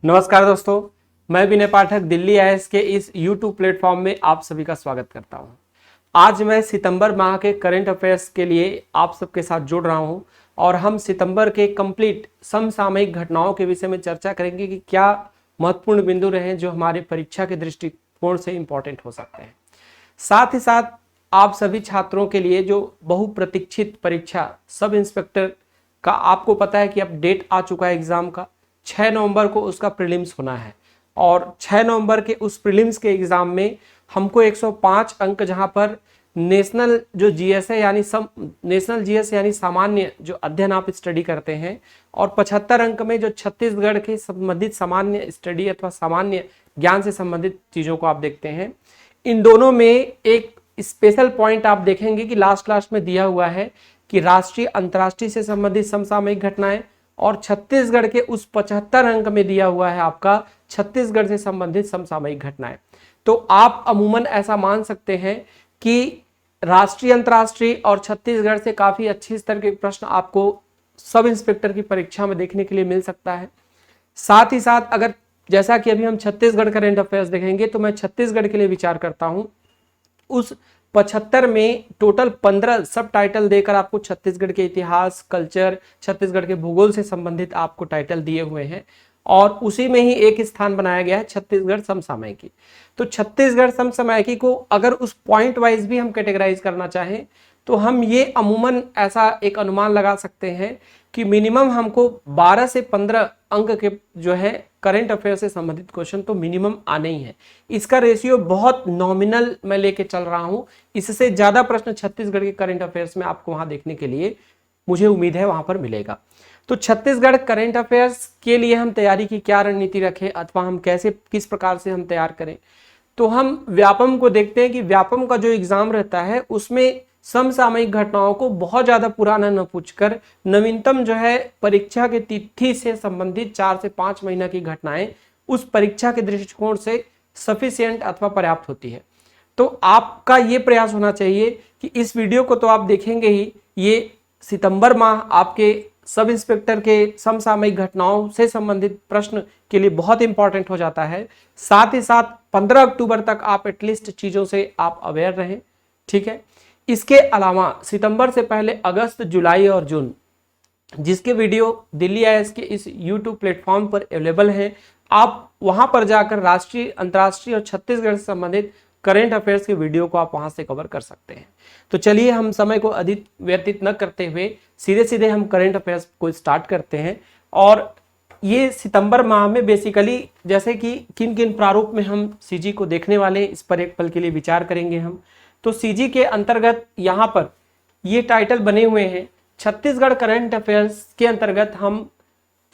नमस्कार दोस्तों, मैं विनय पाठक दिल्ली आईएएस के इस YouTube प्लेटफॉर्म में आप सभी का स्वागत करता हूं। आज मैं सितंबर माह के करंट अफेयर्स के लिए आप सबके साथ जुड़ रहा हूं और हम सितंबर के कंप्लीट समसामयिक घटनाओं के विषय में चर्चा करेंगे कि क्या महत्वपूर्ण बिंदु रहे जो हमारे परीक्षा के दृष्टिकोण से इंपॉर्टेंट हो सकते हैं। साथ ही साथ आप सभी छात्रों के लिए जो बहुप्रतीक्षित परीक्षा सब इंस्पेक्टर का आपको पता है कि अब डेट आ चुका है एग्जाम का। 6 नवंबर को उसका प्रीलिम्स होना है और 6 नवंबर के उस प्रीलिम्स के एग्जाम में हमको 105 अंक जहां पर नेशनल जो जीएस है यानी नेशनल जीएस यानी सामान्य जो अध्ययन आप स्टडी करते हैं और 75 अंक में जो छत्तीसगढ़ के संबंधित सामान्य स्टडी अथवा सामान्य ज्ञान से संबंधित चीजों को आप देखते हैं। इन दोनों में एक स्पेशल पॉइंट आप देखेंगे कि लास्ट में दिया हुआ है कि राष्ट्रीय अंतर्राष्ट्रीय से संबंधित समसामयिक घटनाएं और छत्तीसगढ़ के उस 75 अंक में दिया हुआ है आपका छत्तीसगढ़ से संबंधित समसामयिक घटनाएं। तो आप अमूमन ऐसा मान सकते हैं कि राष्ट्रीय अंतर्राष्ट्रीय और छत्तीसगढ़ से काफी अच्छे स्तर के प्रश्न आपको सब इंस्पेक्टर की परीक्षा में देखने के लिए मिल सकता है। साथ ही साथ अगर जैसा कि अभी हम छत्तीसगढ़ करंट अफेयर्स देखेंगे तो मैं छत्तीसगढ़ के लिए विचार करता हूं। उस 75 में टोटल 15 सब टाइटल देकर आपको छत्तीसगढ़ के इतिहास, कल्चर, छत्तीसगढ़ के भूगोल से संबंधित आपको टाइटल दिए हुए हैं और उसी में ही एक स्थान बनाया गया है छत्तीसगढ़ समसामयिकी। तो छत्तीसगढ़ समसामयिकी को अगर उस पॉइंट वाइज भी हम कैटेगराइज करना चाहें तो हम ये अमूमन ऐसा एक अनुमान लगा सकते हैं कि मिनिमम हमको 12 से 15 अंक के जो है करंट अफेयर से संबंधित क्वेश्चन तो मिनिमम आने ही है। इसका रेशियो बहुत नॉमिनल मैं लेके चल रहा हूं, इससे ज्यादा प्रश्न छत्तीसगढ़ के करंट अफेयर्स में आपको वहां देखने के लिए मुझे उम्मीद है वहां पर मिलेगा। तो छत्तीसगढ़ करंट अफेयर्स के लिए हम तैयारी की क्या रणनीति रखें अथवा हम कैसे किस प्रकार से हम तैयार करें, तो हम व्यापम को देखते हैं कि व्यापम का जो एग्जाम रहता है उसमें समसामयिक घटनाओं को बहुत ज्यादा पुराना न पूछकर नवीनतम जो है परीक्षा के तिथि से संबंधित 4 से 5 महीना की घटनाएं उस परीक्षा के दृष्टिकोण से सफिशिएंट अथवा पर्याप्त होती है। तो आपका ये प्रयास होना चाहिए कि इस वीडियो को तो आप देखेंगे ही, ये सितंबर माह आपके सब इंस्पेक्टर के समसामयिक घटनाओं से संबंधित प्रश्न के लिए बहुत इंपॉर्टेंट हो जाता है। साथ ही साथ 15 अक्टूबर तक आप एटलीस्ट चीजों से आप अवेयर रहें, ठीक है। इसके अलावा सितंबर से पहले अगस्त, जुलाई और जून जिसके वीडियो दिल्ली आईएएस के इस YouTube प्लेटफॉर्म पर अवेलेबल हैं, आप वहां पर जाकर राष्ट्रीय, अंतर्राष्ट्रीय और छत्तीसगढ़ से संबंधित करंट अफेयर्स के वीडियो को आप वहां से कवर कर सकते हैं। तो चलिए हम समय को अधिक व्यतीत न करते हुए सीधे हम करंट अफेयर्स को स्टार्ट करते हैं। और ये सितंबर माह में बेसिकली जैसे कि किन किन प्रारूप में हम सीजी को देखने वाले इस पर एक पल के लिए विचार करेंगे हम। तो सीजी के अंतर्गत यहाँ पर ये टाइटल बने हुए हैं। छत्तीसगढ़ करंट अफेयर्स के अंतर्गत हम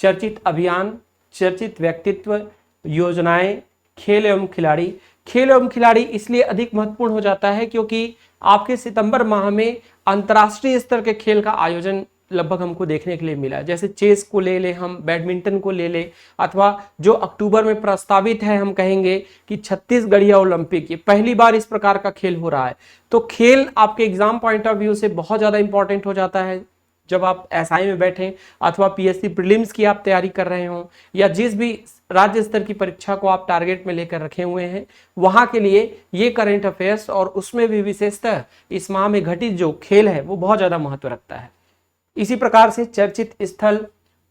चर्चित अभियान, चर्चित व्यक्तित्व, योजनाएं, खेल एवं खिलाड़ी इसलिए अधिक महत्वपूर्ण हो जाता है क्योंकि आपके सितंबर माह में अंतर्राष्ट्रीय स्तर के खेल का आयोजन लगभग हमको देखने के लिए मिला। जैसे चेस को ले ले, हम बैडमिंटन को ले ले, अथवा जो अक्टूबर में प्रस्तावित है, हम कहेंगे कि छत्तीसगढ़िया ओलंपिक, ये पहली बार इस प्रकार का खेल हो रहा है। तो खेल आपके एग्जाम पॉइंट ऑफ व्यू से बहुत ज्यादा इंपॉर्टेंट हो जाता है जब आप एसआई में बैठे अथवा पीएससी प्रीलिम्स की आप तैयारी कर रहे हो या जिस भी राज्य स्तर की परीक्षा को आप टारगेट में लेकर रखे हुए हैं, वहां के लिए ये करंट अफेयर्स और उसमें भी विशेषतः इस माह में घटित जो खेल है वो बहुत ज्यादा महत्व रखता है। इसी प्रकार से चर्चित स्थल,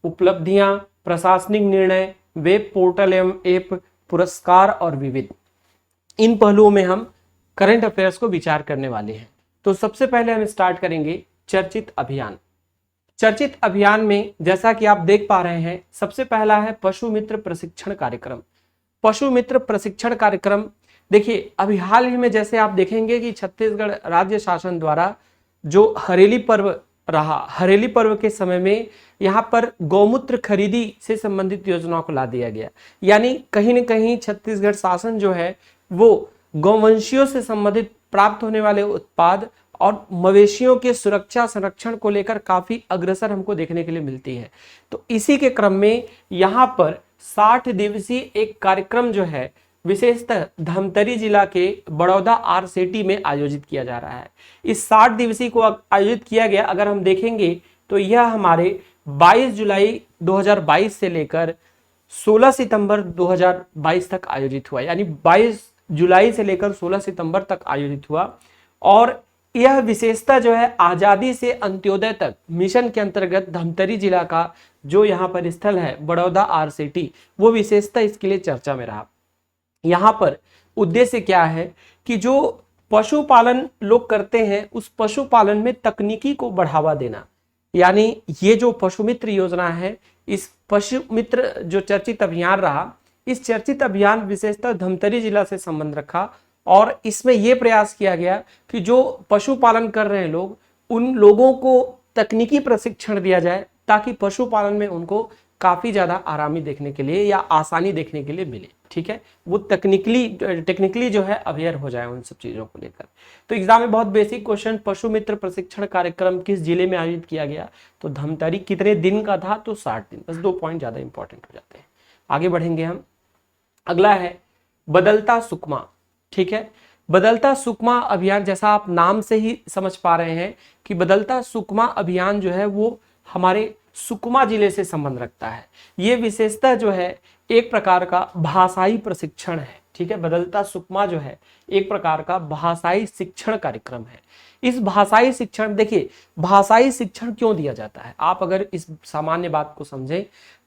उपलब्धियां, प्रशासनिक निर्णय, वेब पोर्टल एवं ऐप, पुरस्कार और विविध, इन पहलुओं में हम करंट अफेयर्स को विचार करने वाले हैं। तो सबसे पहले हम स्टार्ट करेंगे चर्चित अभियान। चर्चित अभियान में जैसा कि आप देख पा रहे हैं, सबसे पहला है पशु मित्र प्रशिक्षण कार्यक्रम। पशु मित्र प्रशिक्षण कार्यक्रम, देखिए अभी हाल ही में जैसे आप देखेंगे कि छत्तीसगढ़ राज्य शासन द्वारा जो हरेली पर्व रहा, हरेली पर्व के समय में यहाँ पर गौमूत्र खरीदी से संबंधित योजनाओं को ला दिया गया। यानी कहीं न कहीं छत्तीसगढ़ शासन जो है वो गौवंशियों से संबंधित प्राप्त होने वाले उत्पाद और मवेशियों के सुरक्षा संरक्षण को लेकर काफी अग्रसर हमको देखने के लिए मिलती है। तो इसी के क्रम में यहाँ पर 60 दिवसीय एक कार्यक्रम जो है विशेषतः धमतरी जिला के बड़ौदा आरसेटी में आयोजित किया जा रहा है। इस 60 दिवसीय को आयोजित किया गया, अगर हम देखेंगे तो यह हमारे 22 जुलाई 2022 से लेकर 16 सितंबर 2022 तक आयोजित हुआ, यानी 22 जुलाई से लेकर 16 सितंबर तक आयोजित हुआ। और यह विशेषता जो है आजादी से अंत्योदय तक मिशन के अंतर्गत धमतरी जिला का जो यहाँ पर स्थल है बड़ौदा आरसीटी, वो विशेषता इसके लिए चर्चा में रहा। यहाँ पर उद्देश्य क्या है कि जो पशुपालन लोग करते हैं उस पशुपालन में तकनीकी को बढ़ावा देना, यानी ये जो पशु मित्र योजना है, इस पशु मित्र जो चर्चित अभियान रहा, इस चर्चित अभियान विशेषतः धमतरी जिला से संबंध रखा। और इसमें यह प्रयास किया गया कि जो पशुपालन कर रहे हैं लोग, उन लोगों को तकनीकी प्रशिक्षण दिया जाए ताकि पशुपालन में उनको काफी ज्यादा आरामी देखने के लिए या आसानी देखने के लिए मिले। ठीक है, वो टेक्निकली जो है अवेयर हो जाए उन सब चीजों को लेकर। तो एग्जाम में बहुत बेसिक क्वेश्चन, पशु मित्र प्रशिक्षण कार्यक्रम किस जिले में आयोजित किया गया, तो धमतरी। कितने दिन का था, तो 60 दिन। बस 2 पॉइंट ज्यादा इंपॉर्टेंट हो जाते हैं। आगे बढ़ेंगे हम। अगला है बदलता सुकमा। ठीक है, बदलता सुकमा अभियान, जैसा आप नाम से ही समझ पा रहे हैं कि बदलता सुकमा अभियान जो है वो हमारे सुकमा जिले से संबंध रखता है। ये विशेषता जो है एक प्रकार का भाषाई प्रशिक्षण है। ठीक है, बदलता सुकमा जो है एक प्रकार का भाषाई शिक्षण कार्यक्रम है। इस भाषाई शिक्षण, देखिए भाषाई शिक्षण क्यों दिया जाता है, आप अगर इस सामान्य बात को समझें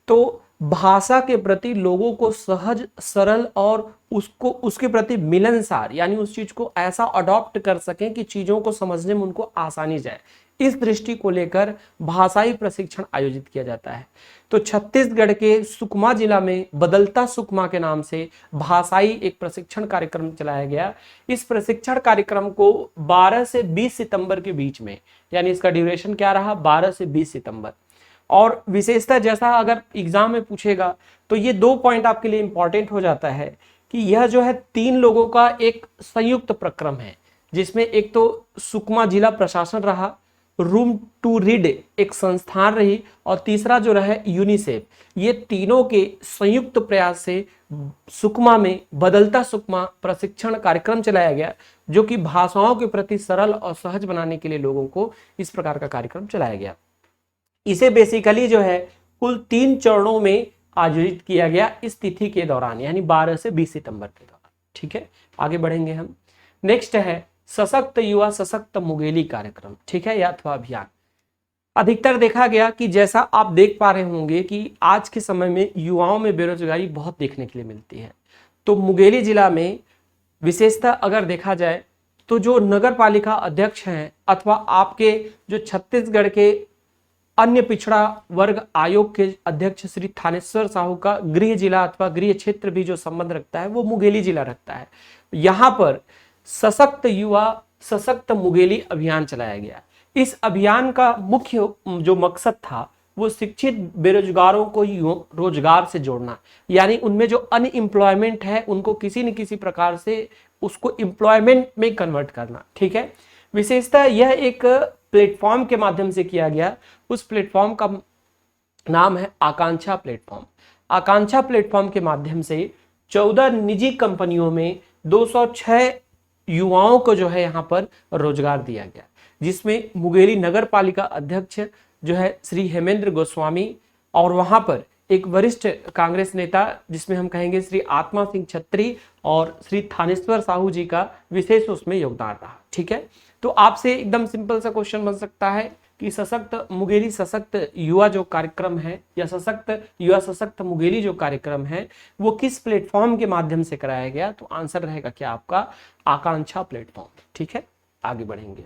तो भाषा के प्रति लोगों को सहज, सरल और उसको उसके प्रति मिलनसार, यानी उस चीज को ऐसा अडॉप्ट कर सकें कि चीजों को समझने में उनको आसानी जाए, इस दृष्टि को लेकर भाषाई प्रशिक्षण आयोजित किया जाता है। तो छत्तीसगढ़ के सुकमा जिला में बदलता सुकमा के नाम से भाषाई एक प्रशिक्षण कार्यक्रम चलाया गया। इस प्रशिक्षण कार्यक्रम को 12 से 20 सितंबर के बीच में, यानी इसका ड्यूरेशन क्या रहा, 12 से 20 सितंबर। और विशेषता, जैसा अगर एग्जाम में पूछेगा तो ये 2 पॉइंट आपके लिए इंपॉर्टेंट हो जाता है कि यह जो है 3 लोगों का एक संयुक्त प्रक्रम है, जिसमें एक तो सुकमा जिला प्रशासन रहा, रूम टू रीड एक संस्थान रही, और तीसरा जो रहा यूनिसेफ। ये तीनों के संयुक्त प्रयास से सुकमा में बदलता सुकमा प्रशिक्षण कार्यक्रम चलाया गया, जो कि भाषाओं के प्रति सरल और सहज बनाने के लिए लोगों को इस प्रकार का कार्यक्रम चलाया गया। इसे बेसिकली जो है कुल 3 चरणों में आयोजित किया गया इस तिथि के दौरान, यानी 12 से 20 सितंबर के दौरान। ठीक है, आगे बढ़ेंगे हम। नेक्स्ट है सशक्त युवा सशक्त मुगेली कार्यक्रम। ठीक है, या अथवा अभियान। अधिकतर देखा गया कि जैसा आप देख पा रहे होंगे कि आज के समय में युवाओं में बेरोजगारी बहुत देखने के लिए मिलती है। तो मुगेली जिला में विशेषता अगर देखा जाए तो जो नगर पालिका अध्यक्ष हैं अथवा आपके जो छत्तीसगढ़ के अन्य पिछड़ा वर्ग आयोग के अध्यक्ष श्री थानेश्वर साहू का गृह जिला अथवा गृह क्षेत्र भी जो संबंध रखता है वो मुगेली जिला रखता है। यहाँ पर सशक्त युवा सशक्त मुगेली अभियान चलाया गया। इस अभियान का मुख्य जो मकसद था वो शिक्षित बेरोजगारों को रोजगार से जोड़ना, यानी उनमें जो अनएम्प्लॉयमेंट है उनको किसी न किसी प्रकार से उसको एम्प्लॉयमेंट में कन्वर्ट करना। ठीक है, विशेषतः यह एक प्लेटफॉर्म के माध्यम से किया गया। उस प्लेटफॉर्म का नाम है आकांक्षा प्लेटफॉर्म। आकांक्षा प्लेटफॉर्म के माध्यम से 14 निजी कंपनियों में 206 युवाओं को जो है यहाँ पर रोजगार दिया गया, जिसमें मुगेली नगर पालिका अध्यक्ष जो है श्री हेमेंद्र गोस्वामी और वहां पर एक वरिष्ठ कांग्रेस नेता जिसमें हम कहेंगे श्री आत्मा सिंह छत्री और श्री थानेश्वर साहू जी का विशेष उसमें योगदान रहा। ठीक है, तो आपसे एकदम सिंपल सा क्वेश्चन बन सकता है कि सशक्त मुगेली सशक्त युवा जो कार्यक्रम है या सशक्त युवा सशक्त मुगेली जो कार्यक्रम है वो किस प्लेटफॉर्म के माध्यम से कराया गया, तो आंसर रहेगा क्या आपका आकांक्षा प्लेटफॉर्म। ठीक है, आगे बढ़ेंगे।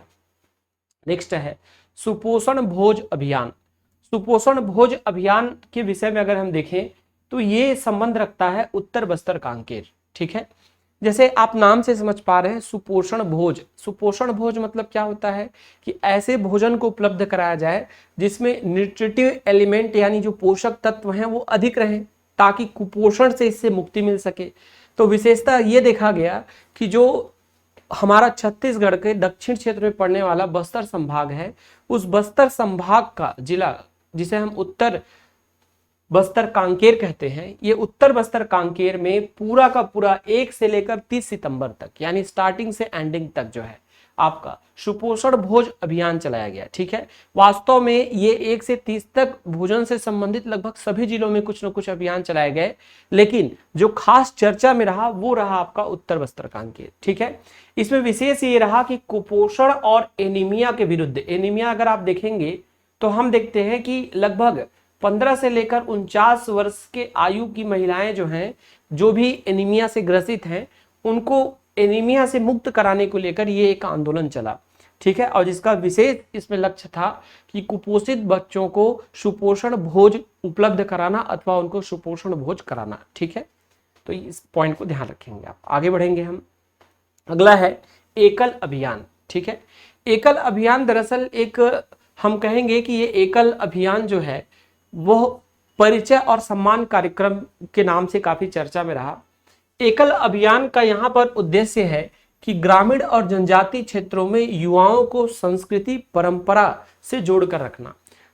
नेक्स्ट है सुपोषण भोज अभियान। सुपोषण भोज अभियान के विषय में अगर हम देखें तो ये संबंध रखता है उत्तर बस्तर कांकेर। ठीक है, जैसे आप नाम से समझ पा रहे हैं सुपोषण भोज। सुपोषण भोज मतलब क्या होता है कि ऐसे भोजन को उपलब्ध कराया जाए जिसमें न्यूट्रिटिव एलिमेंट यानी जो पोषक तत्व हैं वो अधिक रहें ताकि कुपोषण से इससे मुक्ति मिल सके। तो विशेषता ये देखा गया कि जो हमारा छत्तीसगढ़ के दक्षिण क्षेत्र में पड़ने वाला बस्तर संभाग है, उस बस्तर संभाग का जिला जिसे हम उत्तर बस्तर कांकेर कहते हैं, ये उत्तर बस्तर कांकेर में पूरा का पूरा 1 से लेकर 30 सितंबर तक यानी स्टार्टिंग से एंडिंग तक जो है आपका सुपोषण भोज अभियान चलाया गया। ठीक है, वास्तव में ये 1 से 30 तक भोजन से संबंधित लगभग सभी जिलों में कुछ न कुछ अभियान चलाए गए, लेकिन जो खास चर्चा में रहा वो रहा आपका उत्तर बस्त्रकांड के। ठीक है, इसमें विशेष ये रहा कि कुपोषण और एनीमिया के विरुद्ध, एनीमिया अगर आप देखेंगे तो हम देखते हैं कि लगभग 15 से लेकर 49 वर्ष के आयु की महिलाएं जो हैं, जो भी एनीमिया से ग्रसित हैं, उनको एनीमिया से मुक्त कराने को लेकर ये एक आंदोलन चला। ठीक है, और जिसका विशेष इसमें लक्ष्य था कि कुपोषित बच्चों को सुपोषण भोज उपलब्ध कराना अथवा उनको सुपोषण भोज कराना। ठीक है, तो इस पॉइंट को ध्यान रखेंगे आप। आगे बढ़ेंगे हम। अगला है एकल अभियान। ठीक है, एकल अभियान दरअसल एक, हम कहेंगे कि ये एकल अभियान जो है वो परिचय और सम्मान कार्यक्रम के नाम से काफी चर्चा में रहा। एकल अभियान का यहाँ पर उद्देश्य है कि ग्रामीण और जनजातीय क्षेत्रों में युवाओं को संस्कृति परंपरा से जोड़कर रखना।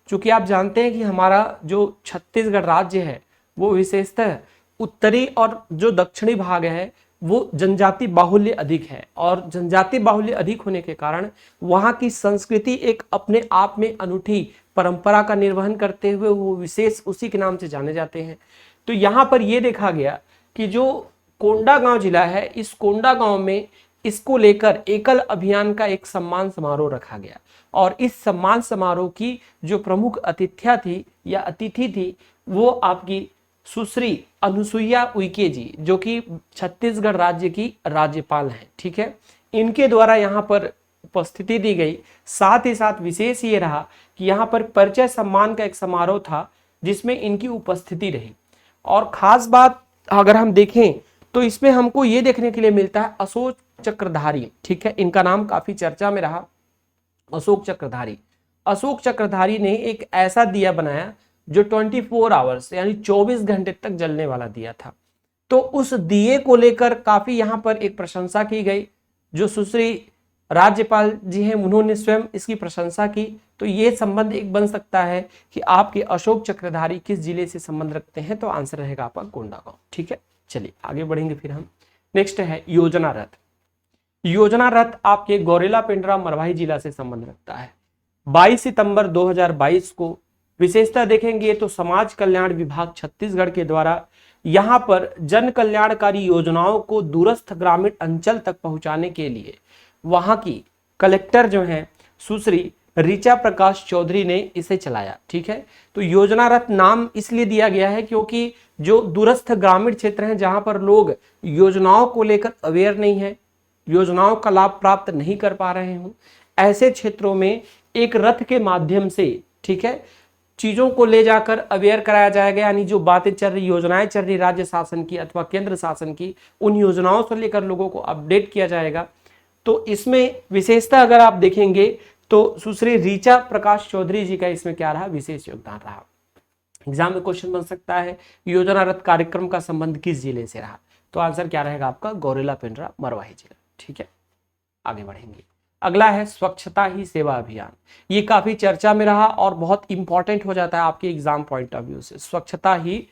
क्योंकि आप जानते हैं कि हमारा जो छत्तीसगढ़ राज्य है वो विशेषतः उत्तरी और जो दक्षिणी भाग है वो जनजाति बाहुल्य अधिक है, और जनजाति बाहुल्य अधिक होने के कारण वहाँ की संस्कृति एक अपने आप में अनूठी परंपरा का निर्वहन करते हुए वो विशेष उसी के नाम से जाने जाते हैं। तो यहाँ पर ये देखा गया कि जो कोंडागांव जिला है, इस कोंडागांव में इसको लेकर एकल अभियान का एक सम्मान समारोह रखा गया, और इस सम्मान समारोह की जो प्रमुख अतिथ्या थी या अतिथि थी वो आपकी सुश्री अनुसुईया उइके जी, जो कि छत्तीसगढ़ राज्य की राज्यपाल हैं। ठीक है, इनके द्वारा यहाँ पर उपस्थिति दी गई। साथ ही साथ विशेष ये रहा कि यहाँ पर परिचय सम्मान का एक समारोह था जिसमें इनकी उपस्थिति रही। और खास बात अगर हम देखें तो इसमें हमको ये देखने के लिए मिलता है अशोक चक्रधारी। ठीक है, इनका नाम काफी चर्चा में रहा, अशोक चक्रधारी। अशोक चक्रधारी ने एक ऐसा दिया बनाया जो 24 आवर्स यानी 24 घंटे तक जलने वाला दिया था। तो उस दिए को लेकर काफी यहाँ पर एक प्रशंसा की गई। जो सुश्री राज्यपाल जी हैं उन्होंने स्वयं इसकी प्रशंसा की। तो ये संबंध एक बन सकता है कि आपके अशोक चक्रधारी किस जिले से संबंध रखते हैं, तो आंसर रहेगा आपका कोंडागांव। ठीक है, चलिए आगे बढ़ेंगे फिर हम। नेक्स्ट है योजना रथ। योजना रथ आपके गौरेला पेंड्रा मरवाही जिला से संबंध रखता है। 22 सितंबर 2022 को विशेषता देखेंगे तो समाज कल्याण विभाग छत्तीसगढ़ के द्वारा यहाँ पर जन कल्याणकारी योजनाओं को दूरस्थ ग्रामीण अंचल तक पहुंचाने के लिए वहां की कलेक्टर जो हैं सुश्री ऋचा प्रकाश चौधरी ने इसे चलाया। ठीक है, तो योजना रथ नाम इसलिए दिया गया है क्योंकि जो दूरस्थ ग्रामीण क्षेत्र हैं जहां पर लोग योजनाओं को लेकर अवेयर नहीं है, योजनाओं का लाभ प्राप्त नहीं कर पा रहे हों, ऐसे क्षेत्रों में एक रथ के माध्यम से, ठीक है, चीजों को ले जाकर अवेयर कराया जाएगा। यानी जो बातें चल रही, योजनाएं चल रही राज्य शासन की अथवा केंद्र शासन की, उन योजनाओं से लेकर लोगों को अपडेट किया जाएगा। तो इसमें विशेषता अगर आप देखेंगे तो सुश्री ऋचा प्रकाश चौधरी जी का इसमें क्या रहा, विशेष योगदान रहा। एग्जाम में क्वेश्चन बन सकता है योजना रथ कार्यक्रम का संबंध किस जिले से रहा, तो आंसर क्या रहेगा आपका गौरेला पेंड्रा मरवाही जिला। ठीक है, आगे बढ़ेंगे। अगला है स्वच्छता ही सेवा अभियान। ये काफी चर्चा में रहा और बहुत इंपॉर्टेंट हो जाता है आपके एग्जाम पॉइंट ऑफ व्यू से, स्वच्छता ही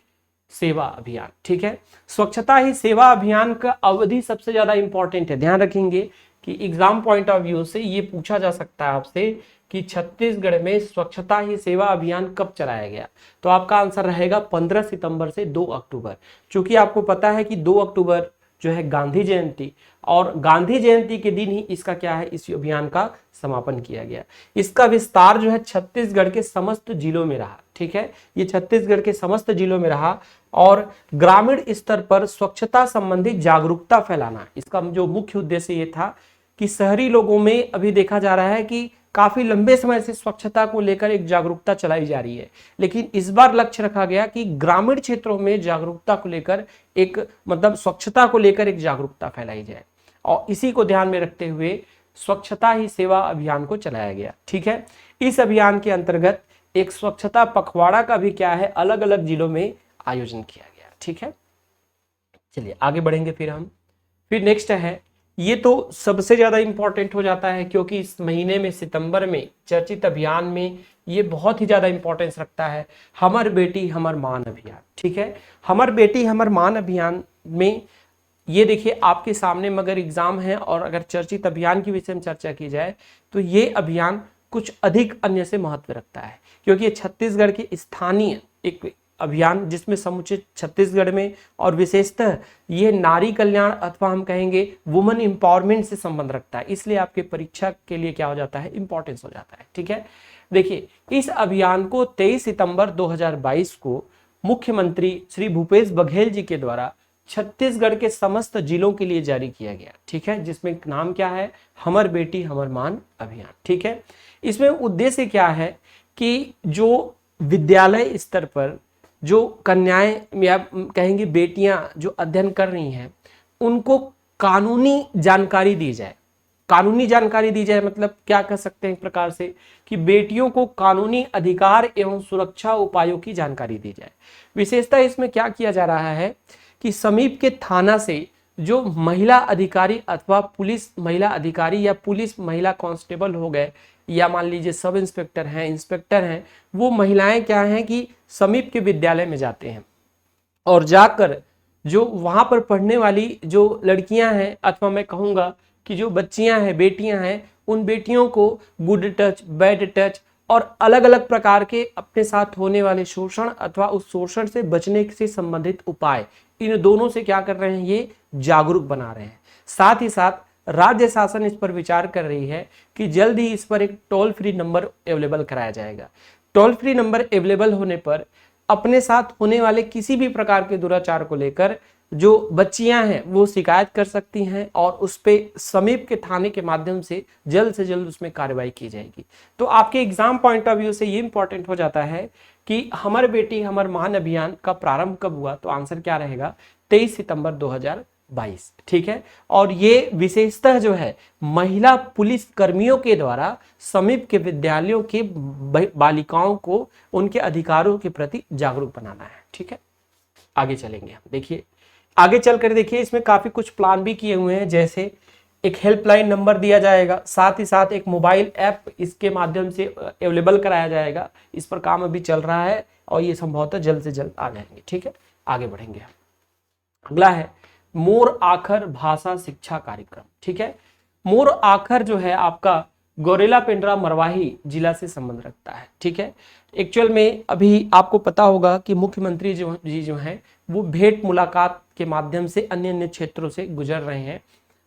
सेवा अभियान। ठीक है, स्वच्छता ही सेवा अभियान का अवधि सबसे ज्यादा इंपॉर्टेंट है। ध्यान रखेंगे कि एग्जाम पॉइंट ऑफ व्यू से ये पूछा जा सकता है आपसे कि छत्तीसगढ़ में स्वच्छता ही सेवा अभियान कब चलाया गया, तो आपका आंसर रहेगा 15 सितंबर से 2 अक्टूबर। क्योंकि आपको पता है कि 2 अक्टूबर जो है गांधी जयंती, और गांधी जयंती के दिन ही इसका क्या है, इस अभियान का समापन किया गया। इसका विस्तार जो है छत्तीसगढ़ के समस्त जिलों में रहा। ठीक है, ये छत्तीसगढ़ के समस्त जिलों में रहा और ग्रामीण स्तर पर स्वच्छता संबंधी जागरूकता फैलाना इसका जो मुख्य उद्देश्य ये था कि शहरी लोगों में अभी देखा जा रहा है कि काफी लंबे समय से स्वच्छता को लेकर एक जागरूकता चलाई जा रही है, लेकिन इस बार लक्ष्य रखा गया कि ग्रामीण क्षेत्रों में जागरूकता को लेकर एक मतलब स्वच्छता को लेकर एक जागरूकता फैलाई जाए, और इसी को ध्यान में रखते हुए स्वच्छता ही सेवा अभियान को चलाया गया। ठीक है, इस अभियान के अंतर्गत एक स्वच्छता पखवाड़ा का भी क्या है, अलग अलग जिलों में आयोजन किया गया। ठीक है, चलिए आगे बढ़ेंगे फिर नेक्स्ट है, ये तो सबसे ज्यादा इंपॉर्टेंट हो जाता है क्योंकि इस महीने में सितंबर में चर्चित अभियान में ये बहुत ही ज्यादा इंपॉर्टेंस रखता है, हमर बेटी हमर मान अभियान। ठीक है, हमर बेटी हमर मान अभियान में ये देखिए आपके सामने मगर एग्जाम है, और अगर चर्चित अभियान की विषय में चर्चा की जाए तो ये अभियान कुछ अधिक अन्य से महत्व रखता है, क्योंकि ये छत्तीसगढ़ के स्थानीय एक अभियान जिसमें समुचित छत्तीसगढ़ में, और विशेषतः ये नारी कल्याण अथवा हम कहेंगे वुमेन एम्पावरमेंट से संबंध रखता है, इसलिए आपके परीक्षा के लिए क्या हो जाता है, इंपॉर्टेंस हो जाता है। ठीक है, देखिए इस अभियान को 23 सितंबर 2022 को मुख्यमंत्री श्री भूपेश बघेल जी के द्वारा छत्तीसगढ़ के समस्त जिलों के लिए जारी किया गया। ठीक है, जिसमें नाम क्या है, हमर बेटी हमर मान अभियान। ठीक है, इसमें उद्देश्य क्या है कि जो विद्यालय स्तर पर जो कन्याएं या कहेंगे बेटियां जो अध्ययन कर रही हैं उनको कानूनी जानकारी दी जाए। कानूनी जानकारी दी जाए मतलब क्या कह सकते हैं एक प्रकार से कि बेटियों को कानूनी अधिकार एवं सुरक्षा उपायों की जानकारी दी जाए। विशेषतः इसमें क्या किया जा रहा है कि समीप के थाना से जो महिला अधिकारी अथवा पुलिस महिला अधिकारी या पुलिस महिला कांस्टेबल हो गए, या मान लीजिए सब इंस्पेक्टर हैं, इंस्पेक्टर हैं, वो महिलाएं क्या हैं कि समीप के विद्यालय में जाते हैं और जाकर जो वहां पर पढ़ने वाली जो लड़कियां हैं अथवा मैं कहूंगा कि जो बच्चियां हैं, बेटियां हैं, उन बेटियों को गुड टच, बैड टच और अलग अलग प्रकार के अपने साथ होने वाले शोषण अथवा उस शोषण से बचने से संबंधित उपाय, इन दोनों से क्या कर रहे हैं, ये जागरूक बना रहे हैं। साथ ही साथ राज्य शासन इस पर विचार कर रही है कि जल्द ही इस पर एक टोल फ्री नंबर अवेलेबल कराया जाएगा। टोल फ्री नंबर अवेलेबल होने पर अपने साथ होने वाले किसी भी प्रकार के दुराचार को लेकर जो बच्चियां हैं वो शिकायत कर सकती हैं और उस पे समीप के थाने के माध्यम से जल्द उसमें कार्रवाई की जाएगी। तो आपके एग्जाम पॉइंट ऑफ व्यू से ये इंपॉर्टेंट हो जाता है कि हमर बेटी हमर मान अभियान का प्रारंभ कब हुआ, तो आंसर क्या रहेगा, 23 सितंबर 2022। ठीक है, और ये विशेषतः जो है महिला पुलिस कर्मियों के द्वारा समीप के विद्यालयों के बालिकाओं को उनके अधिकारों के प्रति जागरूक बनाना है। ठीक है, आगे चलेंगे हम। देखिए आगे चलकर देखिए इसमें काफी कुछ प्लान भी किए हुए हैं, जैसे एक हेल्पलाइन नंबर दिया जाएगा, साथ ही साथ एक मोबाइल ऐप इसके माध्यम से अवेलेबल कराया जाएगा। इस पर काम अभी चल रहा है और ये संभवतः जल्द से जल्द आ जाएंगे। ठीक है, आगे बढ़ेंगे हम। अगला है मोर आखर भाषा शिक्षा कार्यक्रम। ठीक है, मोर आखर जो है आपका गौरेला पेंड्रा मरवाही जिला से संबंध रखता है। ठीक है, एक्चुअल में अभी आपको पता होगा कि मुख्यमंत्री जो हैं वो भेंट मुलाकात के माध्यम से अन्य क्षेत्रों से गुजर रहे हैं।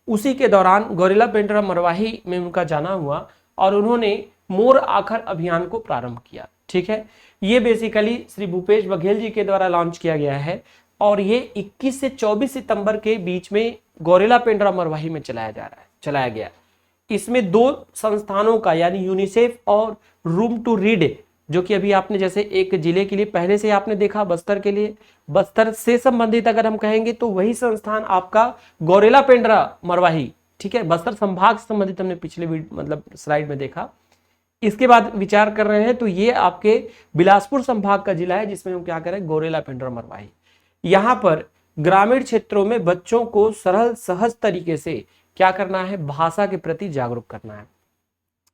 उसी के दौरान गौरेला पेंड्रा मरवाही में उनका जाना हुआ और उन्होंने मोर आखर अभियान को प्रारंभ किया। ठीक है, ये बेसिकली श्री भूपेश बघेल जी के द्वारा लॉन्च किया गया है और ये 21 से 24 सितंबर के बीच में गौरेला पेंड्रा मरवाही में चलाया गया। इसमें दो संस्थानों का यानी यूनिसेफ और रूम टू रीड, जो कि अभी आपने जैसे एक जिले के लिए पहले से आपने देखा, बस्तर के लिए, बस्तर से संबंधित अगर हम कहेंगे तो वही संस्थान आपका गौरेला पेंड्रा मरवाही। ठीक है, बस्तर संभाग से संबंधित हमने पिछले मतलब स्लाइड में देखा। इसके बाद विचार कर रहे हैं तो ये आपके बिलासपुर संभाग का जिला है जिसमें हम क्या करें, गौरेला पेंड्रा मरवाही। यहाँ पर ग्रामीण क्षेत्रों में बच्चों को सरल सहज तरीके से क्या करना है, भाषा के प्रति जागरूक करना है।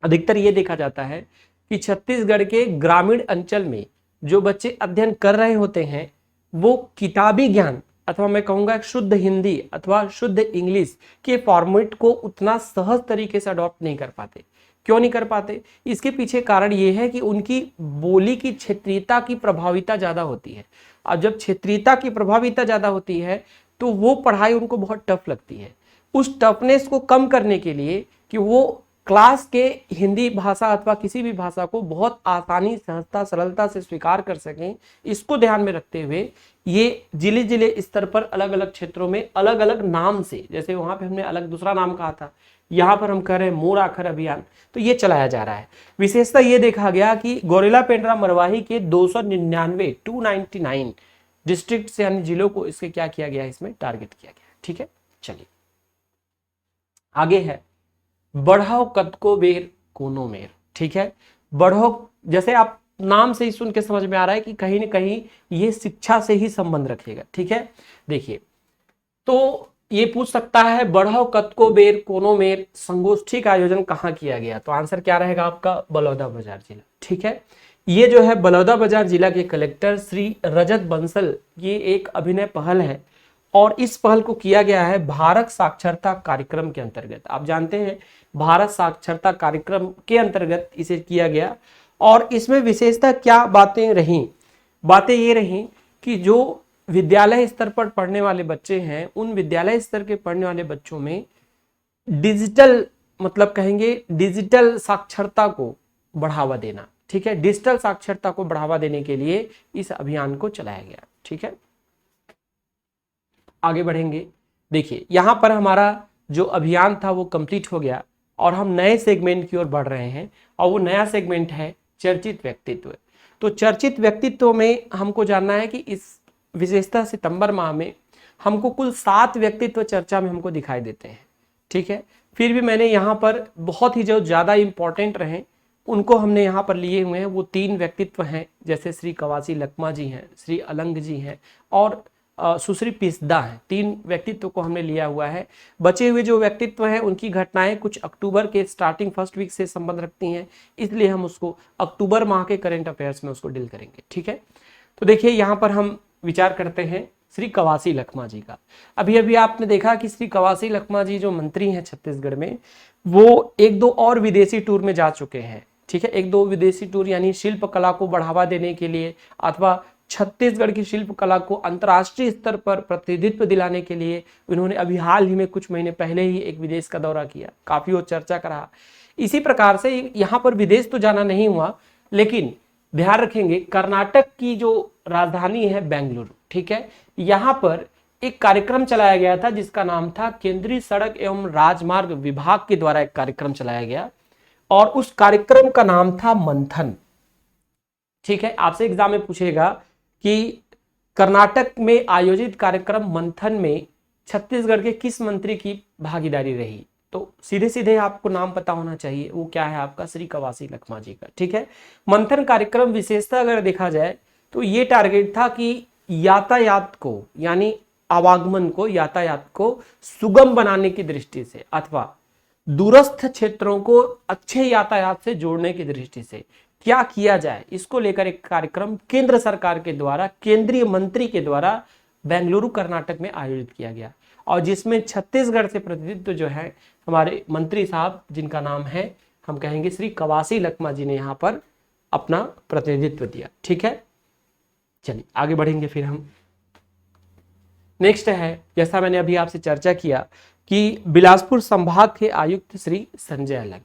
अधिकतर ये देखा जाता है कि छत्तीसगढ़ के ग्रामीण अंचल में जो बच्चे अध्ययन कर रहे होते हैं वो किताबी ज्ञान अथवा मैं कहूंगा शुद्ध हिंदी अथवा शुद्ध इंग्लिश के फॉर्मेट को उतना सहज तरीके से अडॉप्ट नहीं कर पाते। क्यों नहीं कर पाते, इसके पीछे कारण ये है कि उनकी बोली की क्षेत्रीयता की प्रभाविता ज्यादा होती है। अब जब क्षेत्रीयता की प्रभाविता ज्यादा होती है तो वो पढ़ाई उनको बहुत टफ लगती है। उस टफनेस को कम करने के लिए कि वो क्लास के हिंदी भाषा अथवा किसी भी भाषा को बहुत आसानी, सहजता, सरलता से स्वीकार कर सकें, इसको ध्यान में रखते हुए ये जिले स्तर पर अलग अलग क्षेत्रों में अलग अलग नाम से, जैसे वहां पे हमने अलग दूसरा नाम कहा था, यहाँ पर हम कह रहे हैं मोर आखर अभियान, तो ये चलाया जा रहा है। विशेषता ये देखा गया कि गौरेला पेंड्रा मरवाही के 299 डिस्ट्रिक्ट से यानी जिलों को इसके क्या किया गया, इसमें टारगेट किया गया। ठीक है, चलिए आगे है बढ़ाओ कद को बेर कोनो मेर। ठीक है, बढ़ो, जैसे आप नाम से ही सुन के समझ में आ रहा है कि कहीं ना कहीं ये शिक्षा से ही संबंध रखेगा। ठीक है, देखिए तो ये पूछ सकता है बढ़ाओ कद को बेर कोनो मेर संगोष्ठी का आयोजन कहाँ किया गया, तो आंसर क्या रहेगा आपका, बलौदाबाजार जिला। ठीक है, ये जो है बलौदाबाजार जिला के कलेक्टर श्री रजत बंसल, ये एक अभिनय पहल है और इस पहल को किया गया है भारत साक्षरता कार्यक्रम के अंतर्गत। आप जानते हैं भारत साक्षरता कार्यक्रम के अंतर्गत इसे किया गया। और इसमें विशेषता क्या बातें रहीं? बातें ये रहीं कि जो विद्यालय स्तर पर पढ़ने वाले बच्चे हैं, उन विद्यालय स्तर के पढ़ने वाले बच्चों में डिजिटल, मतलब कहेंगे डिजिटल साक्षरता को बढ़ावा देना। ठीक है, डिजिटल साक्षरता को बढ़ावा देने के लिए इस अभियान को चलाया गया। ठीक है, आगे बढ़ेंगे। देखिए यहां पर हमारा जो अभियान था वो कंप्लीट हो गया और हम नए सेगमेंट की ओर बढ़ रहे हैं, और वो नया सेगमेंट है चर्चित व्यक्तित्व। तो चर्चित व्यक्तित्व में हमको जानना है कि इस विशेषतः सितंबर माह में हमको कुल 7 व्यक्तित्व चर्चा में हमको दिखाई देते हैं। ठीक है, फिर भी मैंने यहाँ पर बहुत ही जो ज़्यादा इंपॉर्टेंट रहे उनको हमने यहाँ पर लिए हुए हैं। वो 3 व्यक्तित्व हैं, जैसे श्री कवासी लखमा जी हैं, श्री अलंग जी हैं और सुश्री पिस्दा हैं। 3 व्यक्तित्व को हमने लिया हुआ है। बचे हुए जो व्यक्तित्व हैं उनकी घटनाएं कुछ अक्टूबर के स्टार्टिंग फर्स्ट वीक से संबंध रखती हैं, इसलिए हम उसको अक्टूबर माह के करंट अफेयर्स में उसको डील करेंगे। ठीक है, तो देखिए यहाँ पर हम विचार करते हैं श्री कवासी लखमा जी का। अभी अभी आपने देखा कि श्री कवासी लखमा जी जो मंत्री हैं छत्तीसगढ़ में, वो 1-2 और विदेशी टूर में जा चुके हैं। ठीक है, 1-2 विदेशी टूर, यानी शिल्प कला को बढ़ावा देने के लिए अथवा छत्तीसगढ़ की शिल्प कला को अंतर्राष्ट्रीय स्तर पर प्रतिनिधित्व दिलाने के लिए उन्होंने अभी हाल ही में कुछ महीने पहले ही एक विदेश का दौरा किया, काफी वो चर्चा का रहा। इसी प्रकार से यहाँ पर विदेश तो जाना नहीं हुआ, लेकिन ध्यान रखेंगे कर्नाटक की जो राजधानी है बेंगलुरु, ठीक है, यहाँ पर एक कार्यक्रम चलाया गया था जिसका नाम था केंद्रीय सड़क एवं राजमार्ग विभाग के द्वारा एक कार्यक्रम चलाया गया, और उस कार्यक्रम का नाम था मंथन। ठीक है, आपसे एग्जाम में पूछेगा कि कर्नाटक में आयोजित कार्यक्रम मंथन में छत्तीसगढ़ के किस मंत्री की भागीदारी रही? तो सीधे सीधे आपको नाम पता होना चाहिए, वो क्या है आपका? श्री कवासी लखमा जी का। ठीक है, मंथन कार्यक्रम विशेषता अगर देखा जाए तो ये टारगेट था कि यातायात को, यानी आवागमन को, यातायात को सुगम बनाने की दृष्टि से अथवा दूरस्थ क्षेत्रों को अच्छे यातायात से जोड़ने की दृष्टि से क्या किया जाए, इसको लेकर एक कार्यक्रम केंद्र सरकार के द्वारा, केंद्रीय मंत्री के द्वारा बेंगलुरु कर्नाटक में आयोजित किया गया, और जिसमें छत्तीसगढ़ से प्रतिनिधित्व जो है हमारे मंत्री साहब, जिनका नाम है हम कहेंगे श्री कवासी लखमा जी, ने यहाँ पर अपना प्रतिनिधित्व दिया। ठीक है, चलिए आगे बढ़ेंगे। फिर हम नेक्स्ट है, जैसा मैंने अभी आपसे चर्चा किया कि बिलासपुर संभाग के आयुक्त श्री संजय अलंग,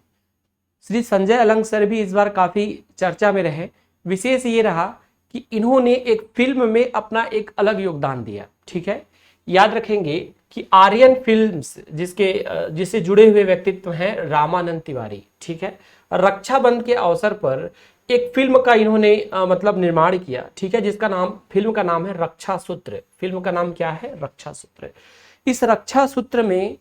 श्री संजय अलंग सर भी इस बार काफी चर्चा में रहे। विशेष ये रहा कि इन्होंने एक फिल्म में अपना एक अलग योगदान दिया। ठीक है, याद रखेंगे कि आर्यन फिल्म्स जिससे जुड़े हुए व्यक्तित्व हैं रामानंद तिवारी। ठीक है, रक्षाबंधन के अवसर पर एक फिल्म का इन्होंने मतलब निर्माण किया। ठीक है, जिसका नाम, फिल्म का नाम है रक्षा सूत्र। फिल्म का नाम क्या है? रक्षा सूत्र। इस रक्षा सूत्र में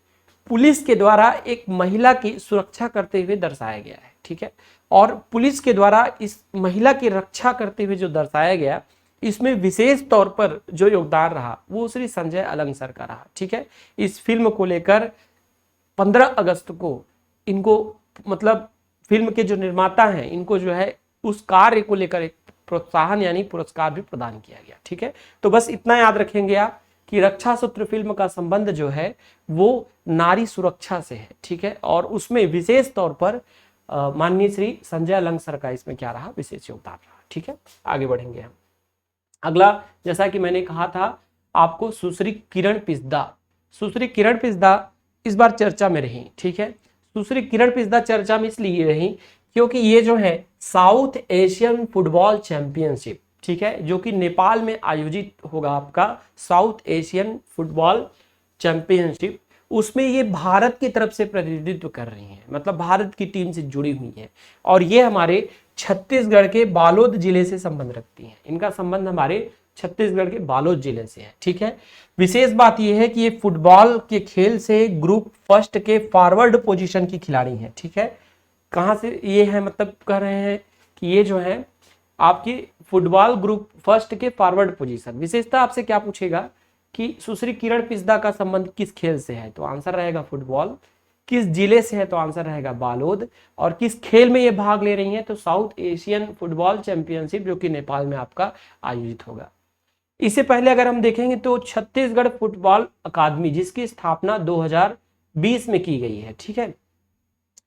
पुलिस के द्वारा एक महिला की सुरक्षा करते हुए दर्शाया गया है। ठीक है, और पुलिस के द्वारा इस महिला की रक्षा करते हुए जो दर्शाया गया, इसमें विशेष तौर पर जो योगदान रहा वो श्री संजय अलंग सर का रहा। ठीक है, इस फिल्म को लेकर 15 अगस्त को इनको, मतलब फिल्म के जो निर्माता हैं, इनको जो है उस कार्य को लेकर एक प्रोत्साहन यानी पुरस्कार भी प्रदान किया गया। ठीक है, तो बस इतना याद रखेंगे आप कि रक्षा सूत्र फिल्म का संबंध जो है वो नारी सुरक्षा से है। ठीक है, और उसमें विशेष तौर पर माननीय श्री संजय अलंग सर का इसमें क्या रहा? विशेष योगदान रहा। ठीक है, आगे बढ़ेंगे हम। अगला, जैसा कि मैंने कहा था आपको, सुश्री किरण पिस्दा। सुश्री किरण पिस्दा इस बार चर्चा में रही। ठीक है, सुश्री किरण पिस्दा चर्चा में इसलिए रही क्योंकि ये जो है साउथ एशियन फुटबॉल चैंपियनशिप, ठीक है, जो कि नेपाल में आयोजित होगा आपका साउथ एशियन फुटबॉल चैंपियनशिप, उसमें ये भारत की तरफ से प्रतिनिधित्व कर रही हैं, मतलब भारत की टीम से जुड़ी हुई है, और ये हमारे छत्तीसगढ़ के बालोद जिले से संबंध रखती हैं। इनका संबंध हमारे छत्तीसगढ़ के बालोद जिले से है। ठीक है, विशेष बात यह है कि ये फुटबॉल के खेल से ग्रुप फर्स्ट के फॉरवर्ड पोजीशन की खिलाड़ी हैं। ठीक है, कहाँ से ये है, मतलब कह रहे हैं कि ये जो है आपकी फुटबॉल ग्रुप फर्स्ट के फॉरवर्ड पोजीशन। विशेषता आपसे क्या पूछेगा कि सुश्री किरण पिस्दा का संबंध किस खेल से है, तो आंसर रहेगा फुटबॉल। किस जिले से है, तो आंसर रहेगा बालोद। और किस खेल में ये भाग ले रही हैं, तो साउथ एशियन फुटबॉल चैंपियनशिप, जो कि नेपाल में आपका आयोजित होगा। इससे पहले अगर हम देखेंगे तो छत्तीसगढ़ फुटबॉल अकादमी, जिसकी स्थापना 2020 में की गई है, ठीक है।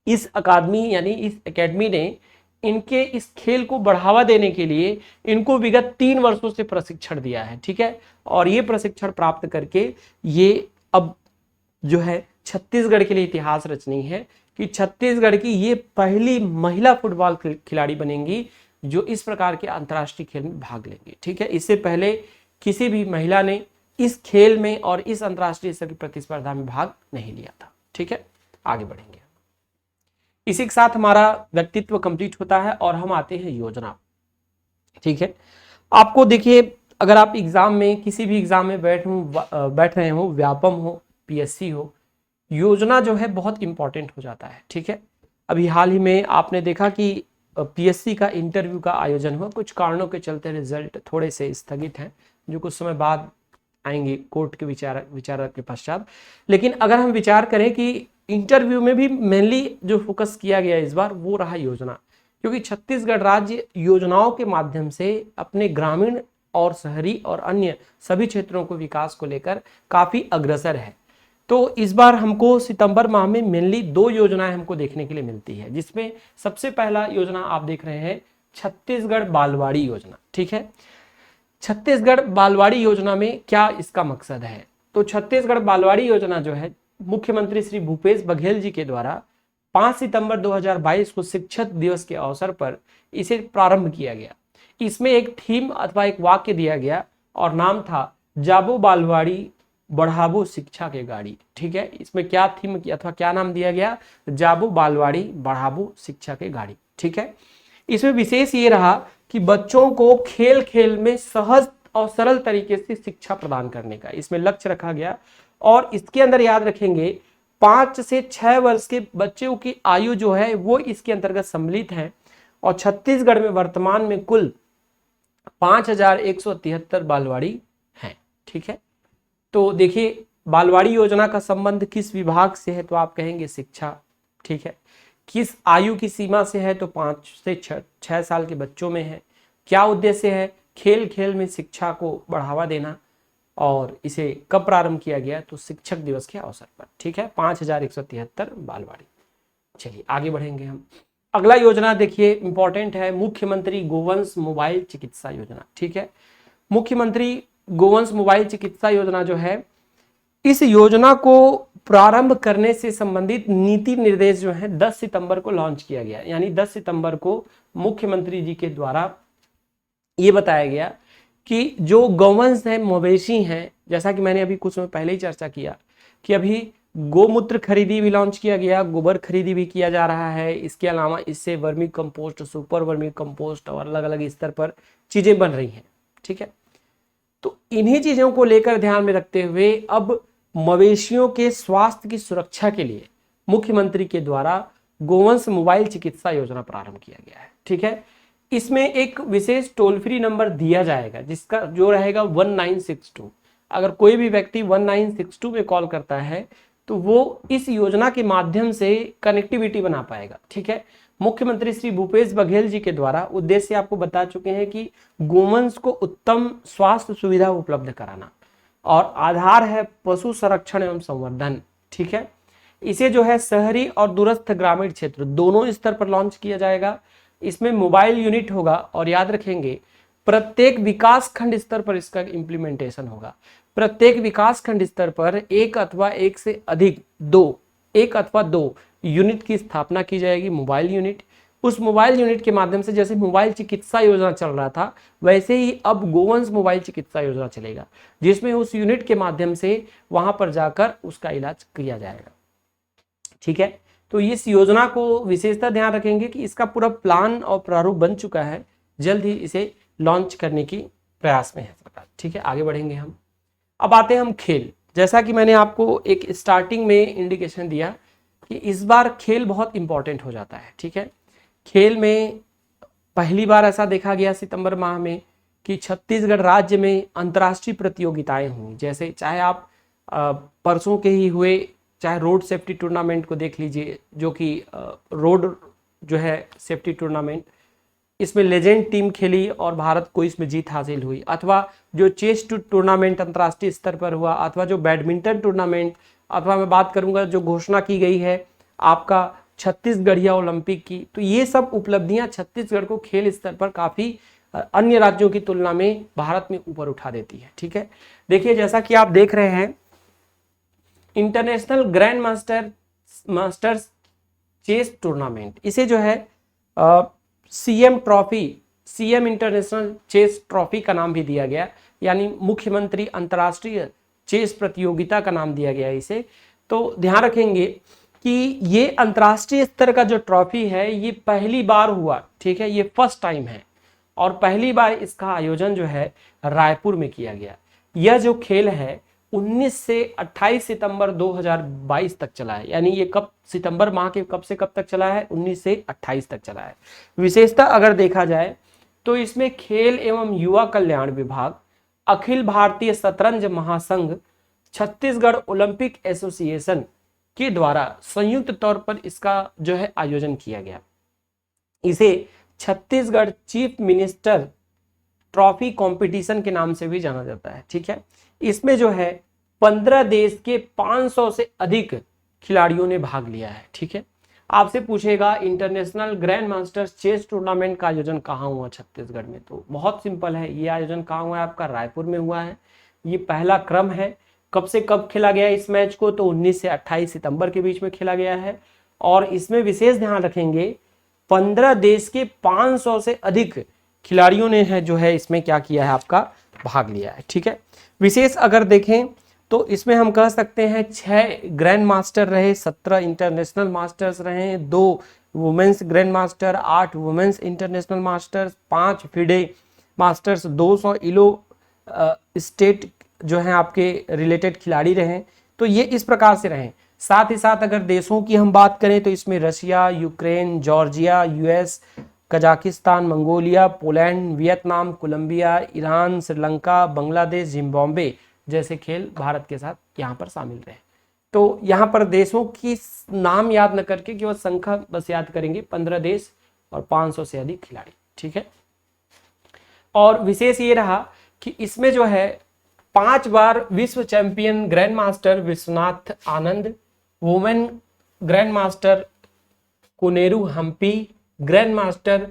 इस अकादमी यानी इस एकेडमी ने इनके इस खेल को बढ़ावा देने के लिए इनको विगत 3 वर्षों से प्रशिक्षण दिया है, ठीक है। और ये प्रशिक्षण प्राप्त करके ये अब जो है छत्तीसगढ़ के लिए इतिहास रचनी है कि छत्तीसगढ़ की ये पहली महिला फुटबॉल खिलाड़ी बनेंगी जो इस प्रकार के अंतर्राष्ट्रीय खेल में भाग लेंगी, ठीक है। इससे पहले किसी भी महिला ने इस खेल में और इस अंतर्राष्ट्रीय स्तर की प्रतिस्पर्धा में भाग नहीं लिया था, ठीक है। आगे बढ़ेंगे। इसी के साथ हमारा व्यक्तित्व कंप्लीट होता है और हम आते हैं योजना, ठीक है। आपको देखिए, अगर आप एग्जाम में किसी भी एग्जाम में बैठ रहे हो, व्यापम हो, पीएससी हो, योजना जो है बहुत इंपॉर्टेंट हो जाता है, ठीक है। अभी हाल ही में आपने देखा कि पीएससी का इंटरव्यू का आयोजन हुआ, कुछ कारणों के चलते रिजल्ट थोड़े से स्थगित हैं जो कुछ समय बाद आएंगे कोर्ट के विचार के पश्चात। लेकिन अगर हम विचार करें कि इंटरव्यू में भी मेनली जो फोकस किया गया इस बार वो रहा योजना, क्योंकि छत्तीसगढ़ राज्य योजनाओं के माध्यम से अपने ग्रामीण और शहरी और अन्य सभी क्षेत्रों को विकास को लेकर काफी अग्रसर है। तो इस बार हमको सितंबर माह में मेनली 2 योजनाएं हमको देखने के लिए मिलती है, जिसमें सबसे पहला योजना आप देख रहे हैं छत्तीसगढ़ बालवाड़ी योजना, ठीक है। छत्तीसगढ़ बालवाड़ी योजना में क्या इसका मकसद है? तो छत्तीसगढ़ बालवाड़ी योजना जो है मुख्यमंत्री श्री भूपेश बघेल जी के द्वारा 5 सितंबर 2022 को शिक्षक दिवस के अवसर पर इसे प्रारंभ किया गया। इसमें एक थीम अथवा एक वाक्य दिया गया और नाम था जाबो बालवाड़ी बढ़ाबो शिक्षा के गाड़ी, ठीक है। इसमें क्या थीम अथवा क्या नाम दिया गया? जाबो बालवाड़ी बढ़ाबो शिक्षा के गाड़ी, ठीक है। इसमें विशेष ये रहा कि बच्चों को खेल खेल में सहज और सरल तरीके से शिक्षा प्रदान करने का इसमें लक्ष्य रखा गया। और इसके अंदर याद रखेंगे 5 से 6 वर्ष के बच्चों की आयु जो है वो इसके अंतर्गत सम्मिलित है। और छत्तीसगढ़ में वर्तमान में कुल 5173 बालवाड़ी हैं, ठीक है। तो देखिए, बालवाड़ी योजना का संबंध किस विभाग से है? तो आप कहेंगे शिक्षा, ठीक है। किस आयु की सीमा से है? तो 5 से 6 साल के बच्चों में है। क्या उद्देश्य है? खेल खेल में शिक्षा को बढ़ावा देना। और इसे कब प्रारंभ किया गया? तो शिक्षक दिवस के अवसर पर, ठीक है। 5173 बालवाड़ी। चलिए आगे बढ़ेंगे हम। अगला योजना देखिए इंपॉर्टेंट है, मुख्यमंत्री गोवंश मोबाइल चिकित्सा योजना, ठीक है। मुख्यमंत्री गोवंश मोबाइल चिकित्सा योजना जो है, इस योजना को प्रारंभ करने से संबंधित नीति निर्देश जो है 10 सितंबर को लॉन्च किया गया। यानी 10 सितंबर को मुख्यमंत्री जी के द्वारा ये बताया गया कि जो गौवंश है, मवेशी हैं, जैसा कि मैंने अभी कुछ समय पहले ही चर्चा किया कि अभी गोमूत्र खरीदी भी लॉन्च किया गया, गोबर खरीदी भी किया जा रहा है। इसके अलावा इससे vermi compost, super vermi compost और अलग अलग स्तर पर चीजें बन रही हैं, ठीक है। तो इन्हीं चीजों को लेकर ध्यान में रखते हुए अब मवेशियों के स्वास्थ्य की सुरक्षा के लिए मुख्यमंत्री के द्वारा गोवंश मोबाइल चिकित्सा योजना प्रारंभ किया गया है, ठीक है। इसमें एक विशेष टोल फ्री नंबर दिया जाएगा जिसका जो रहेगा 1962। अगर कोई भी व्यक्ति 1962 में कॉल करता है तो वो इस योजना के माध्यम से कनेक्टिविटी बना पाएगा, ठीक है। मुख्यमंत्री श्री भूपेश बघेल जी के द्वारा उद्देश्य आपको बता चुके हैं कि गोवंश को उत्तम स्वास्थ्य सुविधा उपलब्ध कराना और आधार है पशु संरक्षण एवं संवर्धन, ठीक है। इसे जो है शहरी और दूरस्थ ग्रामीण क्षेत्र दोनों स्तर पर लॉन्च किया जाएगा। इसमें मोबाइल यूनिट होगा और याद रखेंगे प्रत्येक विकास खंड स्तर पर इसका इंप्लीमेंटेशन होगा। प्रत्येक विकास खंड स्तर पर एक अथवा दो यूनिट की स्थापना की जाएगी, मोबाइल यूनिट। उस मोबाइल यूनिट के माध्यम से जैसे मोबाइल चिकित्सा योजना चल रहा था वैसे ही अब गोवंश मोबाइल चिकित्सा योजना चलेगा, जिसमें उस यूनिट के माध्यम से वहां पर जाकर उसका इलाज किया जाएगा, ठीक है। तो इस योजना को विशेषता ध्यान रखेंगे कि इसका पूरा प्लान और प्रारूप बन चुका है, जल्द ही इसे लॉन्च करने की प्रयास में है सरकार, ठीक है। आगे बढ़ेंगे हम। अब आते हैं हम खेल। जैसा कि मैंने आपको एक स्टार्टिंग में इंडिकेशन दिया कि इस बार खेल बहुत इंपॉर्टेंट हो जाता है, ठीक है। खेल में पहली बार ऐसा देखा गया सितंबर माह में कि छत्तीसगढ़ राज्य में अंतर्राष्ट्रीय प्रतियोगिताएं हुई। जैसे चाहे आप परसों के ही हुए चाहे रोड सेफ्टी टूर्नामेंट को देख लीजिए, जो कि रोड जो है सेफ्टी टूर्नामेंट इसमें लेजेंड टीम खेली और भारत को इसमें जीत हासिल हुई, अथवा जो चेस टूर्नामेंट अंतर्राष्ट्रीय स्तर पर हुआ, अथवा जो बैडमिंटन टूर्नामेंट, अथवा मैं बात करूंगा जो घोषणा की गई है आपका छत्तीसगढ़िया ओलंपिक की, तो ये सब उपलब्धियां छत्तीसगढ़ को खेल स्तर पर काफी अन्य राज्यों की तुलना में भारत में ऊपर उठा देती है। ठीक है, देखिए जैसा कि आप देख रहे हैं international grand masters chess tournament, इसे जो है सीएम इंटरनेशनल चेस ट्रॉफी का नाम भी दिया गया, यानी मुख्यमंत्री अंतर्राष्ट्रीय चेस प्रतियोगिता का नाम दिया गया इसे। तो ध्यान रखेंगे कि ये अंतर्राष्ट्रीय स्तर का जो ट्रॉफी है ये पहली बार हुआ, ठीक है, ये फर्स्ट टाइम है, और पहली बार इसका आयोजन जो है रायपुर में किया गया। यह जो खेल है 19 से 28 सितंबर 2022 तक चला है, यानी ये कब सितंबर माह के कब से कब तक चला है, 19 से 28 तक चला है। विशेषता अगर देखा जाए तो इसमें खेल एवं युवा कल्याण विभाग, अखिल भारतीय शतरंज महासंघ, छत्तीसगढ़ ओलंपिक एसोसिएशन के द्वारा संयुक्त तौर पर इसका जो है आयोजन किया गया। इसे Chhattisgarh chief minister trophy competition के नाम से भी जाना जाता है। ठीक है, इसमें जो है 15 देश के 500 से अधिक खिलाड़ियों ने भाग लिया है। ठीक है, आपसे पूछेगा international grand masters chess tournament का आयोजन कहाँ हुआ छत्तीसगढ़ में, तो बहुत सिंपल है, ये आयोजन कहाँ हुआ है आपका रायपुर में हुआ है। ये पहला क्रम है। कब से कब खेला गया इस मैच को, तो 19 से 28 सितंबर के बीच में खेला गया है। और इसमें विशेष ध्यान रखेंगे 15 देश के 500 से अधिक खिलाड़ियों ने है जो है इसमें क्या किया है आपका भाग लिया है। ठीक है, विशेष अगर देखें तो इसमें हम कह सकते हैं 6 ग्रैंड मास्टर रहे, 17 इंटरनेशनल मास्टर्स रहे, 2 women's grand master, 8 women's international masters, 5 FIDE masters, 200 Elo state जो हैं आपके रिलेटेड खिलाड़ी रहे। तो ये इस प्रकार से रहे। साथ ही साथ अगर देशों की हम बात करें तो इसमें Russia, Ukraine, Georgia, US, Kazakhstan, Mongolia, Poland, Vietnam, Colombia, Iran, Sri Lanka, Bangladesh, Zimbabwe जैसे खेल भारत के साथ यहाँ पर शामिल रहे। तो यहाँ पर देशों की नाम याद न करके केवल संख्या बस याद करेंगे, 15 देश और 500 से अधिक खिलाड़ी। ठीक है, और विशेष ये रहा कि इसमें जो है 5 बार विश्व champion grand master Vishwanath Anand, women grand master Koneru Humpy, grand master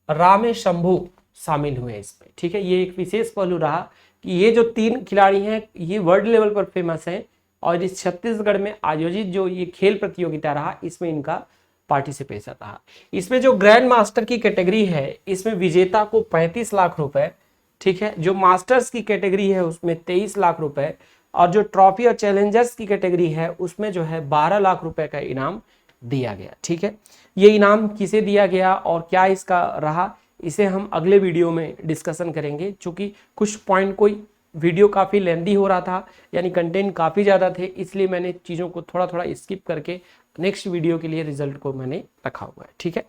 Rame Shambhu शामिल हुए इसमें। ठीक है, ये एक विशेष पहलू रहा कि ये जो 3 खिलाड़ी हैं ये वर्ल्ड लेवल पर फेमस हैं, और इस छत्तीसगढ़ में आयोजित जो ये खेल प्रतियोगिता रहा इसमें इनका पार्टिसिपेशन रहा। इसमें जो ग्रैंड मास्टर की कैटेगरी है इसमें विजेता को 35 लाख रुपए, ठीक है, जो मास्टर्स की कैटेगरी है उसमें 23 लाख रुपए, और जो ट्रॉफी और चैलेंजर्स की कैटेगरी है उसमें जो है 12 लाख रुपए का इनाम दिया गया। ठीक है, ये इनाम किसे दिया गया और क्या इसका रहा, इसे हम अगले वीडियो में डिस्कशन करेंगे। चूंकि कुछ पॉइंट कोई वीडियो काफ़ी लेंदी हो रहा था, यानी कंटेंट काफ़ी ज़्यादा थे, इसलिए मैंने चीज़ों को थोड़ा थोड़ा स्किप करके नेक्स्ट वीडियो के लिए रिजल्ट को मैंने रखा हुआ है। ठीक है,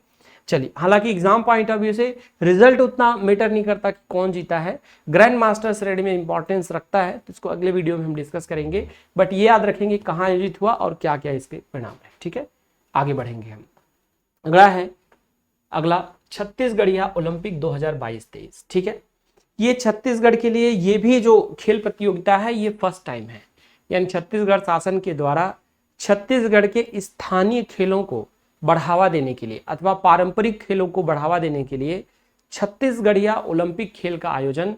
चलिए, हालांकि एग्जाम पॉइंट ऑफ व्यू से रिजल्ट उतना मैटर नहीं करता कि कौन जीता है, ग्रैंड मास्टर श्रेणी में इंपॉर्टेंस रखता है, तो इसको अगले वीडियो में हम डिस्कस करेंगे। बट ये याद रखेंगे कहाँ आयोजित हुआ और क्या क्या इसके परिणाम है। ठीक है, आगे बढ़ेंगे हम। अगला छत्तीसगढ़िया ओलंपिक 2022-23। ठीक है, ये छत्तीसगढ़ के लिए ये भी जो खेल प्रतियोगिता है ये फर्स्ट टाइम है, यानी छत्तीसगढ़ शासन के द्वारा छत्तीसगढ़ के स्थानीय खेलों को बढ़ावा देने के लिए अथवा पारंपरिक खेलों को बढ़ावा देने के लिए छत्तीसगढ़िया ओलंपिक खेल का आयोजन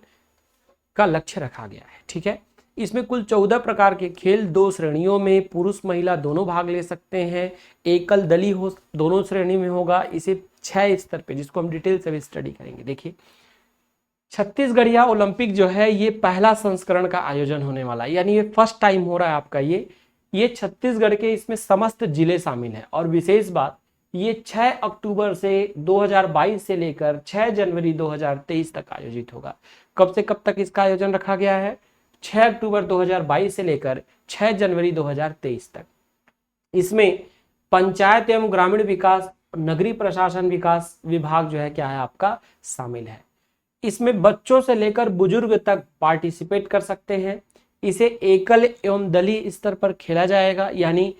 का लक्ष्य रखा गया है। ठीक है, इसमें कुल 14 प्रकार के खेल 2 श्रेणियों में पुरुष महिला दोनों भाग ले सकते हैं, एकल दली हो दोनों श्रेणी में होगा। इसे 6 स्तर पे, जिसको हम डिटेल से भी स्टडी करेंगे। देखिए, छत्तीसगढ़िया ओलंपिक जो है ये पहला संस्करण का आयोजन होने वाला है, यानी ये फर्स्ट टाइम हो रहा है आपका। ये छत्तीसगढ़ के इसमें समस्त जिले शामिल हैं, और विशेष बात ये 6 अक्टूबर से 2022 से लेकर 6 जनवरी 2023 तक आयोजित होगा। कब से कब तक इसका आयोजन रखा गया है, 6 अक्टूबर 2022 से लेकर 6 जनवरी 2023 तक। इसमें पंचायत एवं ग्रामीण विकास, नगरीय प्रशासन विकास विभाग जो है क्या है आपका शामिल है। इसमें बच्चों से लेकर बुजुर्ग तक पार्टिसिपेट कर सकते हैं। इसे एकल एवं दलीय स्तर पर खेला जाएगा, यानी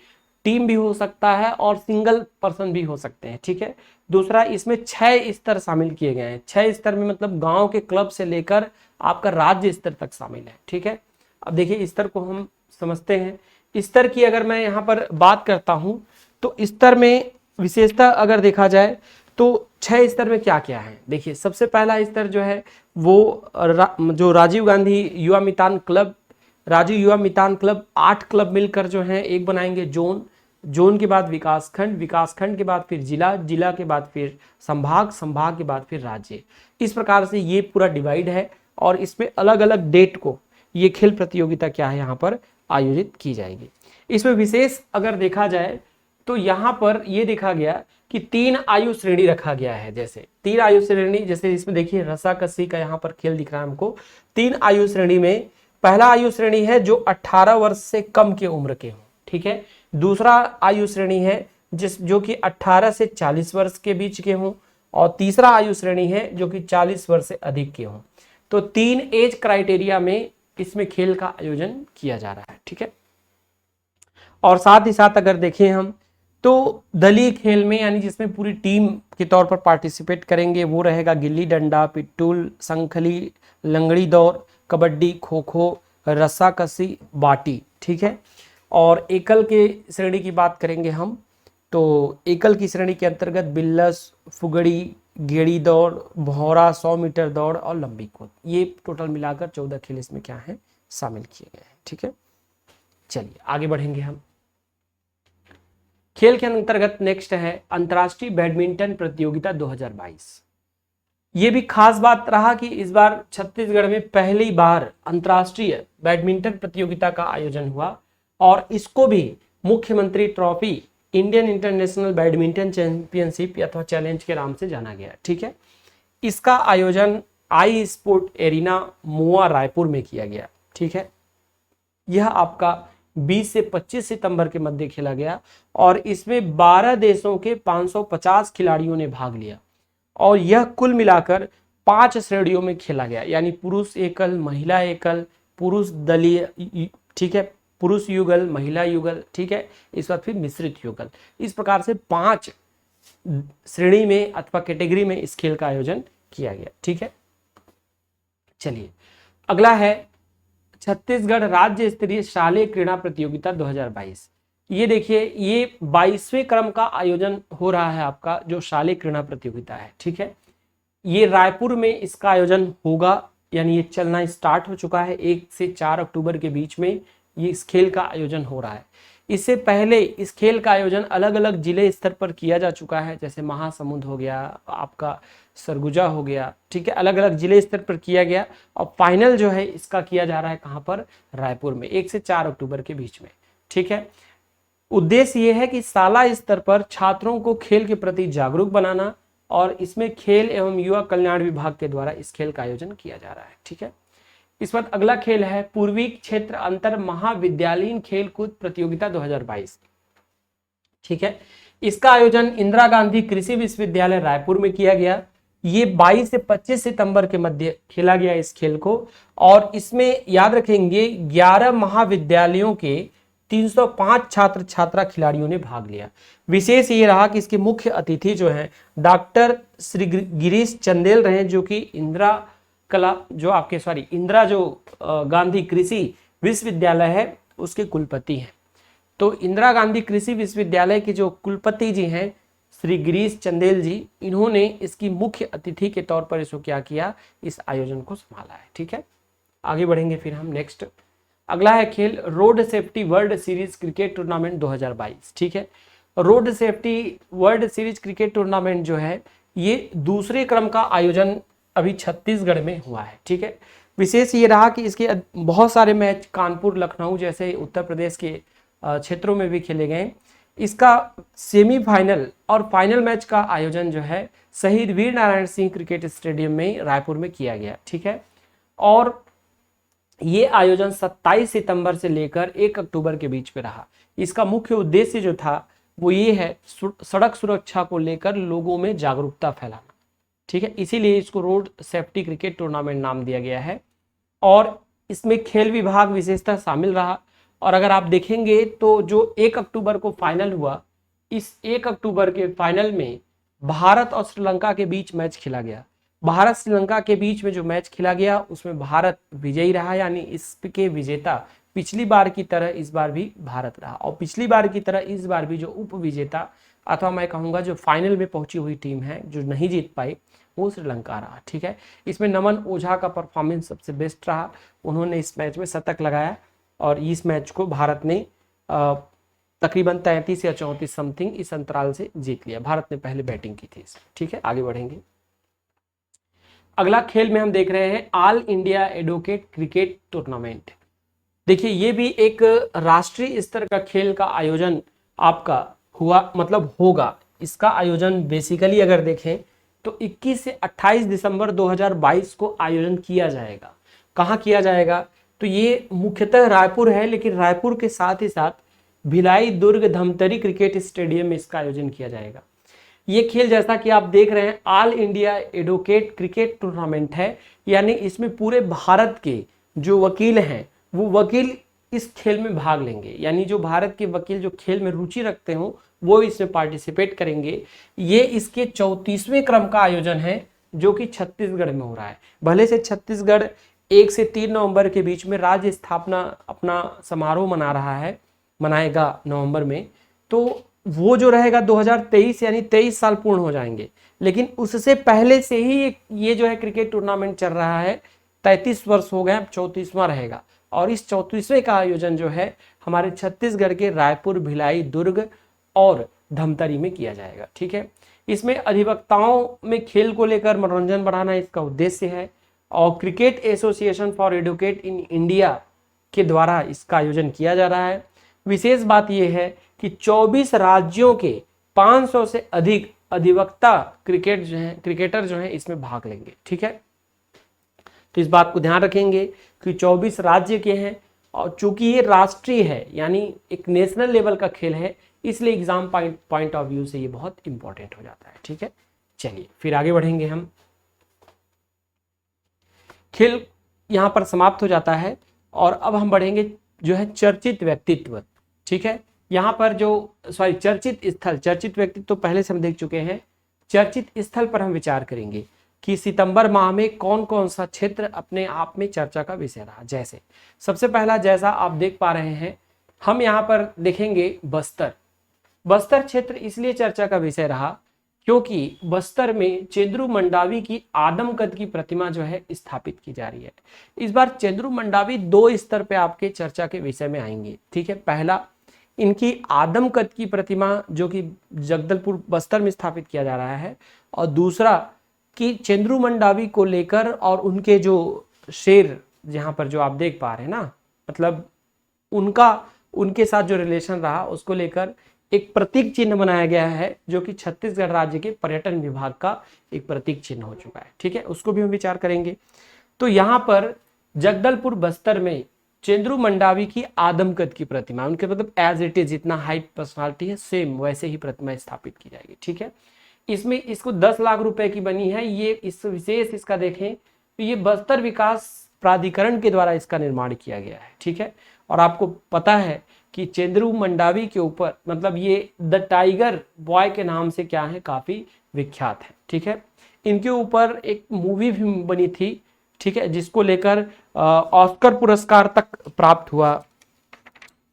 टीम भी हो सकता है और सिंगल पर्सन भी हो सकते हैं, ठीक है। दूसरा, इसमें 6 स्तर शामिल किए गए हैं। 6 स्तर में मतलब गांव के क्लब से लेकर आपका राज्य स्तर तक शामिल है, ठीक है। अब देखिए स्तर को हम समझते हैं। स्तर की अगर मैं यहाँ पर बात करता हूँ तो स्तर में विशेषता अगर देखा जाए तो 6 स्तर में क्या क्या है। देखिए सबसे पहला स्तर जो है वो जो राजीव गांधी युवा मितान क्लब, राजीव युवा मितान क्लब 8 क्लब मिलकर जो है एक बनाएंगे जोन, जोन के बाद विकास खंड, विकास खंड के बाद फिर जिला, जिला के बाद फिर संभाग, संभाग के बाद फिर राज्य। इस प्रकार से ये पूरा डिवाइड है और इसमें अलग अलग डेट को ये खेल प्रतियोगिता क्या है यहाँ पर आयोजित की जाएगी। इसमें विशेष अगर देखा जाए तो यहाँ पर ये देखा गया कि 3 आयु श्रेणी रखा गया है। जैसे 3 आयु श्रेणी, जैसे इसमें देखिए रस्साकसी का यहाँ पर खेल दिख रहा है हमको। 3 आयु श्रेणी में पहला आयु श्रेणी है जो 18 वर्ष से कम की उम्र के हों, ठीक है। दूसरा आयु श्रेणी है जो कि 18 से 40 वर्ष के बीच के हों, और तीसरा आयु श्रेणी है जो कि 40 वर्ष से अधिक के हों। तो 3 एज क्राइटेरिया में इसमें खेल का आयोजन किया जा रहा है, ठीक है। और साथ ही साथ अगर देखें हम तो दलीय खेल में यानी जिसमें पूरी टीम के तौर पर पार्टिसिपेट करेंगे वो रहेगा गिल्ली डंडा, पिट्टूल, संखली, लंगड़ी दौड़, कबड्डी, खो खो, रस्साकसी, बाटी, ठीक है। और एकल के श्रेणी की बात करेंगे हम तो एकल की श्रेणी के अंतर्गत बिल्लस, फुगड़ी, गेड़ी दौड़, भौरा, 100 मीटर दौड़ और लंबी कूद, ये टोटल मिलाकर 14 खेल इसमें क्या है शामिल किए गए हैं, ठीक है। चलिए आगे बढ़ेंगे हम। खेल के अंतर्गत नेक्स्ट है अंतर्राष्ट्रीय बैडमिंटन प्रतियोगिता 2022। ये भी खास बात रहा कि इस बार छत्तीसगढ़ में पहली बार अंतर्राष्ट्रीय बैडमिंटन प्रतियोगिता का आयोजन हुआ और इसको भी मुख्यमंत्री trophy, Indian international badminton championship अथवा चैलेंज के नाम से जाना गया, ठीक है। इसका आयोजन आई स्पोर्ट एरिना मोआ रायपुर में किया गया, ठीक है। यह आपका 20 से 25 सितंबर के मध्य खेला गया और इसमें 12 देशों के 550 खिलाड़ियों ने भाग लिया और यह कुल मिलाकर 5 श्रेणियों में खेला गया, यानी पुरुष एकल, महिला एकल, पुरुष दलीय, ठीक है, पुरुष युगल, महिला युगल, ठीक है, इस बार फिर मिश्रित युगल। इस प्रकार से 5 श्रेणी में अथवा कैटेगरी में इस खेल का आयोजन किया गया, ठीक है। चलिए अगला है छत्तीसगढ़ राज्य स्तरीय शालेय क्रीड़ा प्रतियोगिता 2022। ये देखिए ये 22वें क्रम का आयोजन हो रहा है आपका जो शालेय क्रीड़ा प्रतियोगिता है, ठीक है। ये रायपुर में इसका आयोजन होगा, यानी ये चलना स्टार्ट हो चुका है। 1 से 4 अक्टूबर के बीच में ये इस खेल का आयोजन हो रहा है। इससे पहले इस खेल का आयोजन अलग अलग जिले स्तर पर किया जा चुका है, जैसे महासमुंद हो गया, आपका सरगुजा हो गया, ठीक है, अलग अलग जिले स्तर पर किया गया और फाइनल जो है इसका किया जा रहा है कहाँ पर, रायपुर में 1 से 4 अक्टूबर के बीच में, ठीक है। उद्देश्य ये है कि शाला स्तर पर छात्रों को खेल के प्रति जागरूक बनाना और इसमें खेल एवं युवा कल्याण विभाग के द्वारा इस खेल का आयोजन किया जा रहा है, ठीक है। इस बार अगला खेल है पूर्वी क्षेत्र अंतर महाविद्यालयीन खेल कूद प्रतियोगिता 2022, ठीक है। इसका आयोजन इंदिरा गांधी कृषि विश्वविद्यालय रायपुर में किया गया। ये 22 से 25 सितंबर के मध्य खेला गया इस खेल को और इसमें याद रखेंगे 11 महाविद्यालयों के 305 छात्र छात्रा खिलाड़ियों ने भाग लिया। विशेष ये रहा कि इसके मुख्य अतिथि जो हैं डॉक्टर श्री गिरीश चंदेल रहे, जो कि इंदिरा गांधी कृषि विश्वविद्यालय है उसके कुलपति हैं। तो इंदिरा गांधी कृषि विश्वविद्यालय के जो कुलपति जी हैं श्री गिरीश चंदेल जी, इन्होंने इसकी मुख्य अतिथि के तौर पर इसको क्या किया, इस आयोजन को संभाला है, ठीक है। आगे बढ़ेंगे फिर हम नेक्स्ट। अगला है खेल road safety world series cricket tournament 2022, ठीक है। Road safety world series cricket tournament जो है ये दूसरे क्रम का आयोजन अभी छत्तीसगढ़ में हुआ है, ठीक है। विशेष ये रहा कि इसके बहुत सारे मैच कानपुर, लखनऊ जैसे उत्तर प्रदेश के क्षेत्रों में भी खेले गए। इसका सेमीफाइनल और फाइनल मैच का आयोजन जो है शहीद वीर नारायण सिंह क्रिकेट स्टेडियम में रायपुर में किया गया, ठीक है। और ये आयोजन 27 सितंबर से लेकर 1 अक्टूबर के बीच में रहा। इसका मुख्य उद्देश्य जो था वो ये है सड़क सुरक्षा को लेकर लोगों में जागरूकता फैलाना, ठीक है। इसीलिए इसको रोड सेफ्टी क्रिकेट टूर्नामेंट नाम दिया गया है और इसमें खेल विभाग विशेषतः शामिल रहा और अगर आप देखेंगे तो जो 1 अक्टूबर को फाइनल हुआ, इस 1 अक्टूबर के फाइनल में भारत और श्रीलंका के बीच मैच खेला गया। भारत श्रीलंका के बीच में जो मैच खेला गया उसमें भारत विजयी रहा, यानी इसके विजेता पिछली बार की तरह इस बार भी भारत रहा, और पिछली बार की तरह इस बार भी जो उप विजेता अथवा मैं कहूंगा जो फाइनल में पहुंची हुई टीम है जो नहीं जीत पाई वो श्रीलंका रहा। ठीक है, इसमें नमन ओझा का परफॉर्मेंस सबसे बेस्ट रहा, उन्होंने इस मैच में शतक लगाया और इस मैच को भारत ने तकरीबन 33 या 34 समथिंग इस अंतराल से जीत लिया। भारत ने पहले बैटिंग की थी इसमें। ठीक है, आगे बढ़ेंगे। अगला खेल में हम देख रहे हैं all India advocate cricket tournament. देखिए ये भी एक राष्ट्रीय स्तर का खेल का आयोजन आपका हुआ, मतलब होगा। इसका आयोजन बेसिकली अगर देखें तो 21 से 28 दिसंबर 2022 को आयोजन किया जाएगा। कहाँ किया जाएगा? तो ये मुख्यतः रायपुर है, लेकिन रायपुर के साथ ही साथ भिलाई, दुर्ग, धमतरी क्रिकेट स्टेडियम में इसका आयोजन किया जाएगा। ये खेल जैसा कि आप देख रहे हैं all India advocate cricket tournament है, यानी इसमें पूरे भारत के जो वकील हैं वो वकील इस खेल में भाग लेंगे, यानी जो भारत के वकील जो खेल में रुचि रखते हो वो इसमें पार्टिसिपेट करेंगे। ये इसके 34वें क्रम का आयोजन है जो कि छत्तीसगढ़ में हो रहा है। भले से छत्तीसगढ़ 1 से 3 नवंबर के बीच में राज्य स्थापना अपना समारोह मनाएगा नवंबर में, तो वो जो रहेगा 2023, यानी 23 साल पूर्ण हो जाएंगे। लेकिन उससे पहले से ही ये जो है क्रिकेट टूर्नामेंट चल रहा है, 33 वर्ष हो गए, अब 34वां रहेगा। और इस 34वें का आयोजन जो है हमारे छत्तीसगढ़ के रायपुर, भिलाई, दुर्ग और धमतरी में किया जाएगा। ठीक है, इसमें अधिवक्ताओं में खेल को लेकर मनोरंजन बढ़ाना इसका उद्देश्य है, और cricket association for advocate in India के द्वारा इसका आयोजन किया जा रहा है। विशेष बात यह है कि 24 राज्यों के 500 से अधिक अधिवक्ता क्रिकेटर जो हैं इसमें भाग लेंगे। ठीक है, तो इस बात को ध्यान रखेंगे कि 24 राज्य के हैं, और चूंकि ये राष्ट्रीय है यानी एक नेशनल लेवल का खेल है, इसलिए एग्जाम पॉइंट ऑफ व्यू से ये बहुत इंपॉर्टेंट हो जाता है। ठीक है, चलिए फिर आगे बढ़ेंगे हम। खेल यहां पर समाप्त हो जाता है और अब हम बढ़ेंगे जो है चर्चित व्यक्तित्व। ठीक है, यहाँ पर जो चर्चित स्थल, चर्चित व्यक्तित्व तो पहले से हम देख चुके हैं। चर्चित स्थल पर हम विचार करेंगे कि सितंबर माह में कौन कौन सा क्षेत्र अपने आप में चर्चा का विषय रहा। जैसे सबसे पहला, जैसा आप देख पा रहे हैं, हम यहाँ पर देखेंगे बस्तर क्षेत्र इसलिए चर्चा का विषय रहा क्योंकि बस्तर में चेंद्रू मंडावी की आदमकद की प्रतिमा जो है स्थापित की जा रही है। इस बार चेंद्रू मंडावी 2 स्तर पे आपके चर्चा के विषय में आएंगे। ठीक है, पहला इनकी आदमकद की प्रतिमा जो कि जगदलपुर बस्तर में स्थापित किया जा रहा है, और दूसरा कि चेंद्रू मंडावी को लेकर और उनके जो शेर जहां पर जो आप देख पा रहे हैं ना, मतलब उनके साथ जो रिलेशन रहा उसको लेकर एक प्रतीक चिन्ह बनाया गया है जो कि छत्तीसगढ़ राज्य के पर्यटन विभाग का एक प्रतीक चिन्ह हो चुका है। ठीक है, उसको भी हम विचार करेंगे। तो यहाँ पर जगदलपुर बस्तर में चेंद्रू मंडावी की आदमकद की प्रतिमा, उनके मतलब एज इट इज जितना हाइट पर्सनालिटी है सेम वैसे ही प्रतिमा स्थापित की जाएगी। ठीक है, इसमें इसको 10 लाख रुपए की बनी है। ये इस विशेष इसका देखें तो ये बस्तर विकास प्राधिकरण के द्वारा इसका निर्माण किया गया है। ठीक है, और आपको पता है कि चेंद्रू मंडावी के ऊपर मतलब ये द टाइगर बॉय के नाम से क्या है, काफी विख्यात है। ठीक है, इनके ऊपर एक मूवी भी बनी थी। ठीक है, जिसको लेकर ऑस्कर पुरस्कार तक प्राप्त हुआ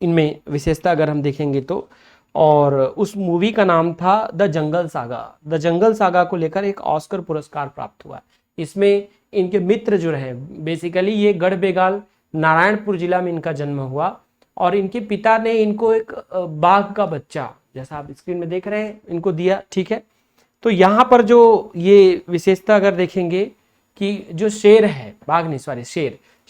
इनमें विशेषता अगर हम देखेंगे तो, और उस मूवी का नाम था the jungle saga. The jungle saga को लेकर एक ऑस्कर पुरस्कार प्राप्त हुआ। इसमें इनके मित्र जो रहे, बेसिकली ये गढ़बेगाल नारायणपुर जिला में इनका जन्म हुआ, और इनके पिता ने इनको एक बाघ का बच्चा जैसा आप स्क्रीन में देख रहे हैं इनको दिया। ठीक है, तो यहाँ पर जो ये विशेषता अगर देखेंगे कि जो शेर है, बाघ नहीं सॉरी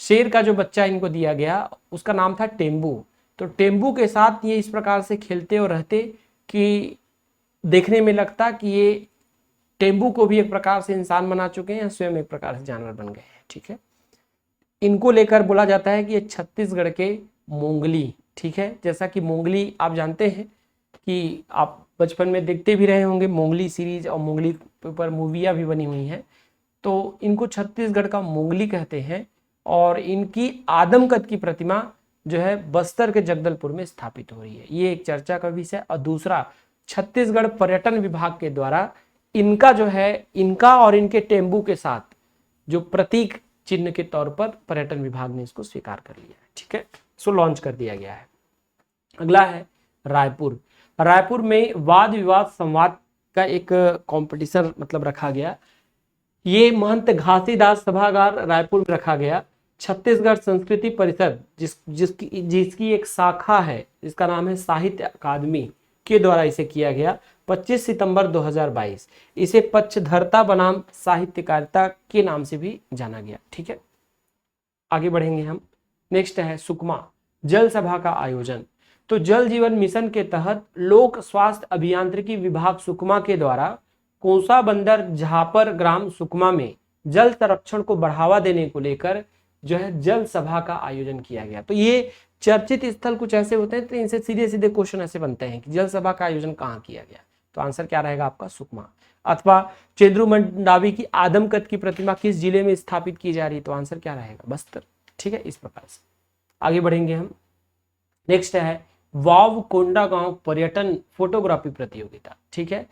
शेर का जो बच्चा इनको दिया गया उसका नाम था टेम्बू। तो टेम्बू के साथ ये इस प्रकार से खेलते और रहते कि देखने में लगता कि ये टेम्बू को भी एक प्रकार से इंसान बना चुके हैं, स्वयं एक प्रकार से जानवर बन गए हैं। ठीक है, इनको लेकर बोला जाता है कि ये छत्तीसगढ़ के मोंगली। ठीक है, जैसा कि मोंगली आप जानते हैं कि आप बचपन में देखते भी रहे होंगे, मोंगली सीरीज और मोंगली पर मूवियाँ भी बनी हुई हैं। तो इनको छत्तीसगढ़ का मोंगली कहते हैं, और इनकी आदमकद की प्रतिमा जो है बस्तर के जगदलपुर में स्थापित हो रही है। ये एक चर्चा का विषय। और दूसरा, छत्तीसगढ़ पर्यटन विभाग के द्वारा इनका जो है, इनका और इनके टेम्बू के साथ जो प्रतीक चिन्ह के तौर पर पर्यटन विभाग ने इसको स्वीकार कर लिया है। ठीक है, सो लॉन्च कर दिया गया है। अगला है रायपुर। रायपुर में वाद विवाद संवाद का एक कंपटीशन मतलब रखा गया। ये महंत घासीदास सभागार रायपुर में रखा गया। छत्तीसगढ़ संस्कृति परिषद जिसकी एक शाखा है, जिसका नाम है साहित्य अकादमी के द्वारा इसे किया गया 25 सितंबर 2022। इसे पक्षधरता बनाम साहित्यकारिता के नाम से भी जाना गया। ठीक है, आगे बढ़ेंगे हम। नेक्स्ट है सुकमा जल सभा का आयोजन। तो जल जीवन मिशन के तहत लोक स्वास्थ्य अभियांत्रिकी विभाग सुकमा के द्वारा कोसा बंदर झापर ग्राम सुकमा में जल संरक्षण को बढ़ावा देने को लेकर जो है जल सभा का आयोजन किया गया। तो ये चर्चित स्थल कुछ ऐसे होते हैं, तो इनसे सीधे सीधे क्वेश्चन ऐसे बनते हैं कि जल सभा का आयोजन कहाँ किया गया। तो आंसर क्या रहेगा आपका? सुकमा। अथवा चेंद्रू मंडावी की आदमकद की प्रतिमा किस जिले में स्थापित की जा रही है? तो आंसर क्या रहेगा? बस्तर। ठीक है, इस प्रकार से आगे बढ़ेंगे हम। नेक्स्ट है वाव कोंडागांव पर्यटन फोटोग्राफी प्रतियोगिता। ठीक है,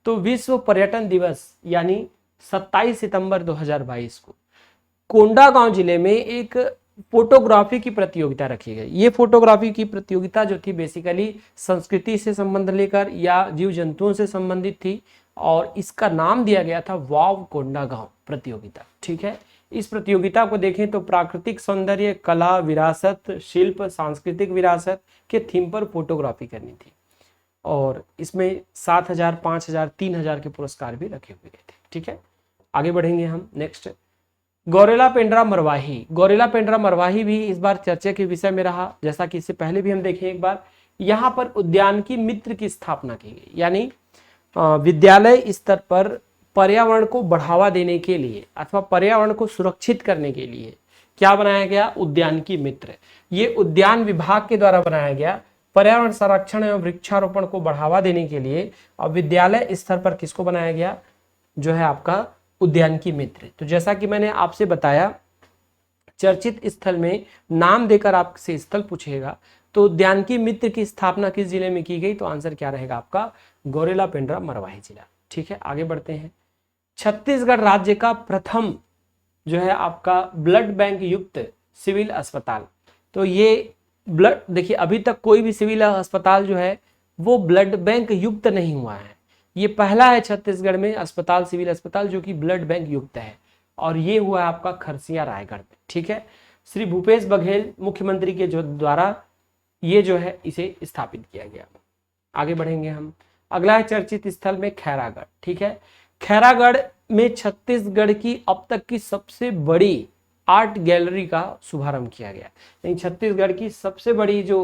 तो विश्व पर्यटन दिवस यानी 27 सितंबर 2022 को कोंडागांव जिले में एक फोटोग्राफी की प्रतियोगिता रखी गई। ये फोटोग्राफी की प्रतियोगिता जो थी बेसिकली संस्कृति से संबंध लेकर या जीव जंतुओं से संबंधित थी, और इसका नाम दिया गया था वाव कोंडागांव प्रतियोगिता। ठीक है, इस प्रतियोगिता को देखें तो प्राकृतिक सौंदर्य, कला, विरासत, शिल्प, सांस्कृतिक विरासत के थीम पर फोटोग्राफी करनी थी, और इसमें 7,000, 5,000, 3,000 के पुरस्कार भी रखे हुए थे। ठीक है, आगे बढ़ेंगे हम। नेक्स्ट गौरेला पेंड्रा मरवाही। गौरेला पेंड्रा मरवाही भी इस बार चर्चा के विषय में रहा, जैसा कि इससे पहले भी हम देखें एक बार। यहाँ पर उद्यानिकी मित्र की स्थापना की गई, यानी विद्यालय स्तर पर पर्यावरण को बढ़ावा देने के लिए अथवा पर्यावरण को सुरक्षित करने के लिए क्या बनाया गया? उद्यानिकी मित्र। ये उद्यान विभाग के द्वारा बनाया गया पर्यावरण संरक्षण एवं वृक्षारोपण को बढ़ावा देने के लिए, और विद्यालय स्तर पर किसको बनाया गया? जो है आपका उद्यानिकी मित्र। तो जैसा कि मैंने आपसे बताया, चर्चित स्थल में नाम देकर आपसे स्थल पूछेगा, तो उद्यानिकी मित्र की स्थापना किस जिले में की गई? तो आंसर क्या रहेगा आपका? गौरेला पेंड्रा मरवाही जिला। ठीक है, आगे बढ़ते हैं। छत्तीसगढ़ राज्य का प्रथम जो है आपका ब्लड बैंक युक्त सिविल अस्पताल। तो ये ब्लड, देखिए अभी तक कोई भी सिविल अस्पताल जो है वो ब्लड बैंक युक्त नहीं हुआ है। ये पहला है छत्तीसगढ़ में अस्पताल, सिविल अस्पताल जो कि ब्लड बैंक युक्त है, और ये हुआ है आपका खरसिया रायगढ़ में। ठीक है, श्री भूपेश बघेल मुख्यमंत्री के जो द्वारा ये जो है इसे स्थापित किया गया। आगे बढ़ेंगे हम। अगला है चर्चित स्थल में खैरागढ़। ठीक है, खैरागढ़ में छत्तीसगढ़ की अब तक की सबसे बड़ी आर्ट गैलरी का शुभारंभ किया गया। यानी छत्तीसगढ़ की सबसे बड़ी जो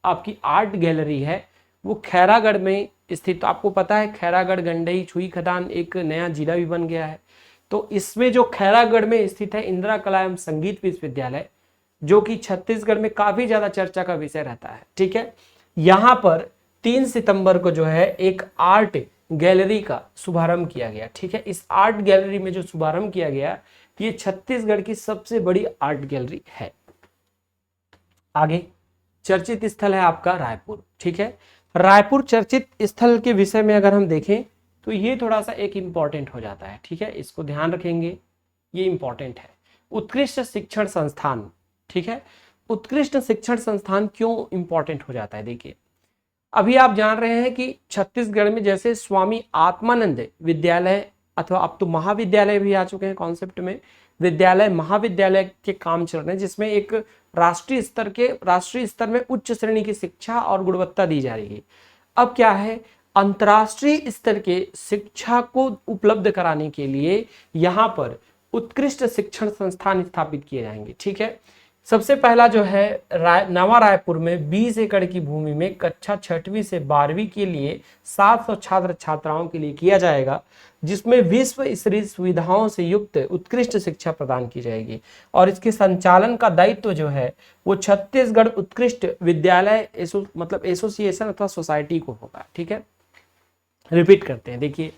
आपकी आर्ट गैलरी है वो खैरागढ़ में स्थित। तो आपको पता है खैरागढ़, गंडई, छुई खदान एक नया जिला भी बन गया है। तो इसमें जो खैरागढ़ में स्थित है इंदिरा कला एवं संगीत विश्वविद्यालय, जो कि छत्तीसगढ़ में काफी ज्यादा चर्चा का विषय रहता है। ठीक है, यहाँ पर 3 सितंबर को जो है एक आर्ट गैलरी का शुभारंभ किया गया। ठीक है, इस आर्ट गैलरी में जो शुभारंभ किया गया ये छत्तीसगढ़ की सबसे बड़ी आर्ट गैलरी है। आगे चर्चित स्थल है आपका रायपुर। ठीक है, रायपुर चर्चित स्थल के विषय में अगर हम देखें तो ये थोड़ा सा एक इंपॉर्टेंट हो जाता है। ठीक है, इसको ध्यान रखेंगे, ये इंपॉर्टेंट है। उत्कृष्ट शिक्षण संस्थान। ठीक है, उत्कृष्ट शिक्षण संस्थान क्यों इंपॉर्टेंट हो जाता है? देखिए अभी आप जान रहे हैं कि छत्तीसगढ़ में जैसे स्वामी आत्मानंद विद्यालय अथवा अब तो महाविद्यालय भी आ चुके हैं कॉन्सेप्ट में, विद्यालय महाविद्यालय के काम चल रहे हैं, जिसमें एक राष्ट्रीय स्तर में उच्च श्रेणी की शिक्षा और गुणवत्ता दी जा रही है। अब क्या है, अंतर्राष्ट्रीय स्तर के शिक्षा को उपलब्ध कराने के लिए यहाँ पर उत्कृष्ट शिक्षण संस्थान स्थापित किए जाएंगे। ठीक है, सबसे पहला जो है नवा रायपुर में 20 एकड़ की भूमि में कक्षा 6वीं से 12वीं के लिए 700 छात्र छात्राओं के लिए किया जाएगा, जिसमें विश्व स्तरीय सुविधाओं से युक्त उत्कृष्ट शिक्षा प्रदान की जाएगी, और इसके संचालन का दायित्व जो है वो छत्तीसगढ़ उत्कृष्ट विद्यालय मतलब एसोसिएशन अथवा सोसाइटी को होगा। ठीक है, रिपीट करते हैं। देखिए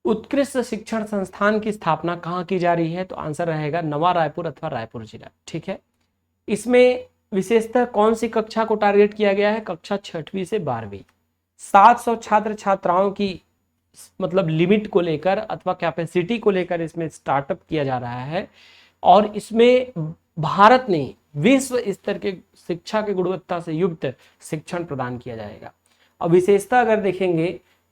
उत्कृष्ट शिक्षण संस्थान की स्थापना कहाँ की जा रही है? तो आंसर रहेगा नवा रायपुर अथवा रायपुर जिला। ठीक है, इसमें विशेषतः कौन सी कक्षा को टारगेट किया गया है? कक्षा 6वीं से 12वीं। 700 छात्र छात्राओं की मतलब लिमिट को लेकर अथवा कैपेसिटी को लेकर इसमें स्टार्टअप किया जा रहा है और इसमें भारत ने विश्व स्तर के शिक्षा की गुणवत्ता से युक्त शिक्षण प्रदान किया जाएगा। अब विशेषता अगर देखेंगे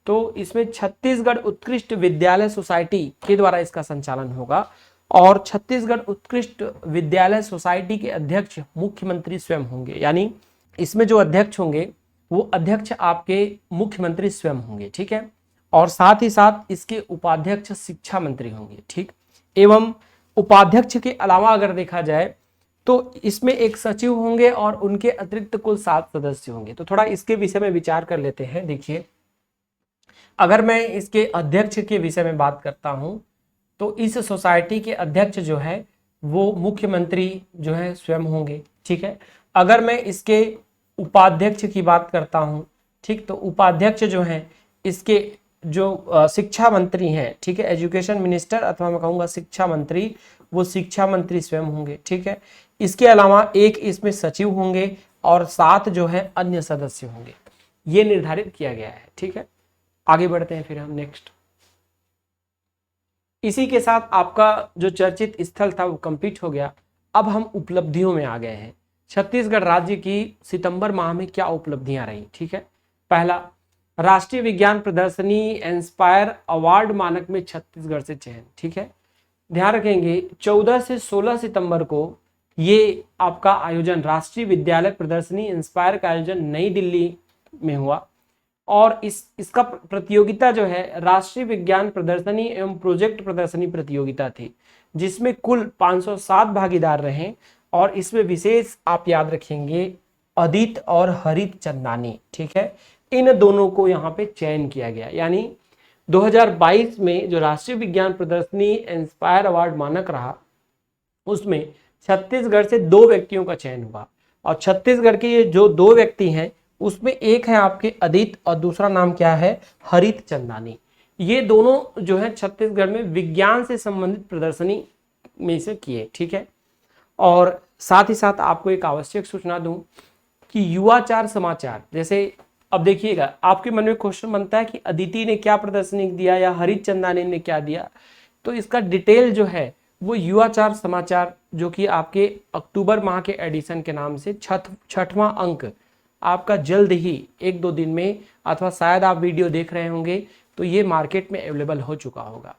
तो इसमें छत्तीसगढ़ उत्कृष्ट विद्यालय सोसाइटी के द्वारा इसका संचालन होगा और छत्तीसगढ़ उत्कृष्ट विद्यालय सोसाइटी के अध्यक्ष मुख्यमंत्री स्वयं होंगे। यानी इसमें जो अध्यक्ष होंगे वो अध्यक्ष आपके मुख्यमंत्री स्वयं होंगे, ठीक है। और साथ ही साथ इसके उपाध्यक्ष शिक्षा मंत्री होंगे, ठीक। एवं उपाध्यक्ष के अलावा अगर देखा जाए तो इसमें एक सचिव होंगे और उनके अतिरिक्त कुल 7 सदस्य होंगे। तो थोड़ा इसके विषय में विचार कर लेते हैं। देखिए, अगर मैं इसके अध्यक्ष के विषय में बात करता हूं तो इस सोसाइटी के अध्यक्ष जो है वो मुख्यमंत्री जो है स्वयं होंगे, ठीक है। अगर मैं इसके उपाध्यक्ष की बात करता हूं, ठीक, तो उपाध्यक्ष जो है इसके जो शिक्षा मंत्री हैं, ठीक है, एजुकेशन मिनिस्टर अथवा मैं कहूँगा शिक्षा मंत्री, वो शिक्षा मंत्री स्वयं होंगे, ठीक है। इसके अलावा एक इसमें सचिव होंगे और 7 जो है अन्य सदस्य होंगे। ये निर्धारित किया गया है, ठीक है। आगे बढ़ते हैं फिर हम नेक्स्ट। इसी के साथ आपका जो चर्चित स्थल था वो कंप्लीट हो गया। अब हम उपलब्धियों में आ गए हैं। छत्तीसगढ़ राज्य की सितंबर माह में क्या उपलब्धियां रही, ठीक है। पहला, राष्ट्रीय विज्ञान प्रदर्शनी इंस्पायर अवार्ड मानक में छत्तीसगढ़ से चयन, ठीक है। ध्यान रखेंगे 14 से 16 सितंबर को ये आपका आयोजन राष्ट्रीय विद्यालय प्रदर्शनी इंस्पायर का आयोजन नई दिल्ली में हुआ और इसका प्रतियोगिता जो है राष्ट्रीय विज्ञान प्रदर्शनी एवं प्रोजेक्ट प्रदर्शनी प्रतियोगिता थी, जिसमें कुल 507 भागीदार रहे और इसमें विशेष आप याद रखेंगे अदित और हरित चंदानी, ठीक है, इन दोनों को यहाँ पे चयन किया गया। यानी 2022 में जो राष्ट्रीय विज्ञान प्रदर्शनी इंस्पायर अवार्ड मानक रहा उसमें छत्तीसगढ़ से 2 व्यक्तियों का चयन हुआ और छत्तीसगढ़ के ये जो 2 व्यक्ति हैं उसमें एक है आपके अदित और दूसरा नाम क्या है, हरित चंदानी। ये दोनों जो है छत्तीसगढ़ में विज्ञान से संबंधित प्रदर्शनी में से किए, ठीक है। और साथ ही साथ आपको एक आवश्यक सूचना दूं कि युवाचार समाचार, जैसे अब देखिएगा आपके मन में क्वेश्चन बनता है कि अदिति ने क्या प्रदर्शनी दिया या हरित चंदानी ने क्या दिया, तो इसका डिटेल जो है वो युवाचार समाचार जो कि आपके अक्टूबर माह के एडिशन के नाम से 6वां अंक आपका जल्द ही 1-2 दिन में अथवा शायद आप वीडियो देख रहे होंगे तो ये मार्केट में अवेलेबल हो चुका होगा।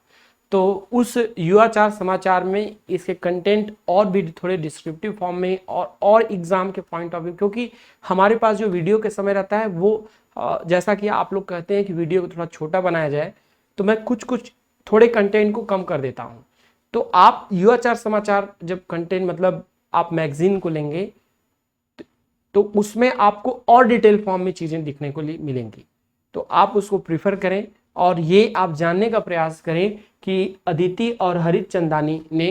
तो उस युवाचार समाचार में इसके कंटेंट और भी थोड़े डिस्क्रिप्टिव फॉर्म में और एग्जाम के पॉइंट ऑफ व्यू, क्योंकि हमारे पास जो वीडियो के समय रहता है वो जैसा कि आप लोग कहते हैं कि वीडियो को थोड़ा छोटा बनाया जाए, तो मैं कुछ थोड़े कंटेंट को कम कर देता हूँ। तो आप युवाचार समाचार जब कंटेंट मतलब आप मैगजीन को लेंगे तो उसमें आपको और डिटेल फॉर्म में चीजें दिखने को मिलेंगी, तो आप उसको प्रीफर करें और ये आप जानने का प्रयास करें कि अदिति और हरित चंदानी ने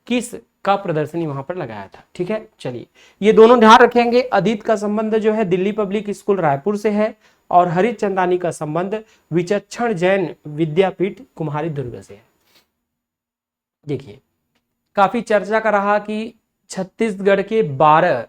किस का प्रदर्शनी वहां पर लगाया था, ठीक है। चलिए, ये दोनों ध्यान रखेंगे। अदित का संबंध जो है दिल्ली पब्लिक स्कूल रायपुर से है और हरित चंदानी का संबंध विचक्षण जैन विद्यापीठ कुम्हारी दुर्ग से है। देखिए, काफी चर्चा का रहा कि छत्तीसगढ़ के 12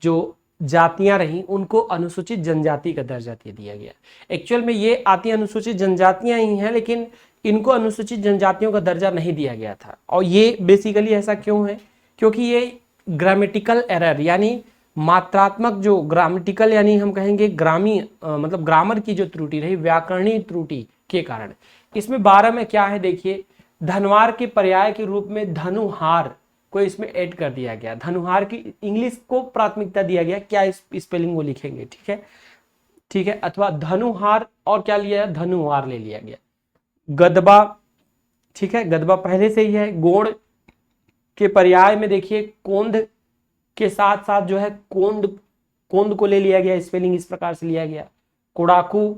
जो जातियां रही उनको अनुसूचित जनजाति का दर्जा दे दिया गया। एक्चुअल में ये आती अनुसूचित जनजातियां ही हैं, लेकिन इनको अनुसूचित जनजातियों का दर्जा नहीं दिया गया था। और ये बेसिकली ऐसा क्यों है, क्योंकि ये ग्रामेटिकल एरर यानी मात्रात्मक जो ग्रामेटिकल यानी हम कहेंगे मतलब ग्रामर की जो त्रुटि रही, व्याकरणीय त्रुटि के कारण। इसमें 12 में क्या है, देखिए, धनवार के पर्याय के रूप में धनुहार को इसमें ऐड कर दिया गया। धनुहार की इंग्लिश को प्राथमिकता दिया गया, क्या इस स्पेलिंग वो लिखेंगे, ठीक है, अथवा धनुहार और क्या लिया, धनुवार ले लिया गया। गदबा, ठीक है, गदबा पहले से ही है। गोड़ के पर्याय में देखिए कोंद के साथ साथ जो है कोंद को ले लिया गया, स्पेलिंग इस प्रकार से लिया गया। कोड़ाकू,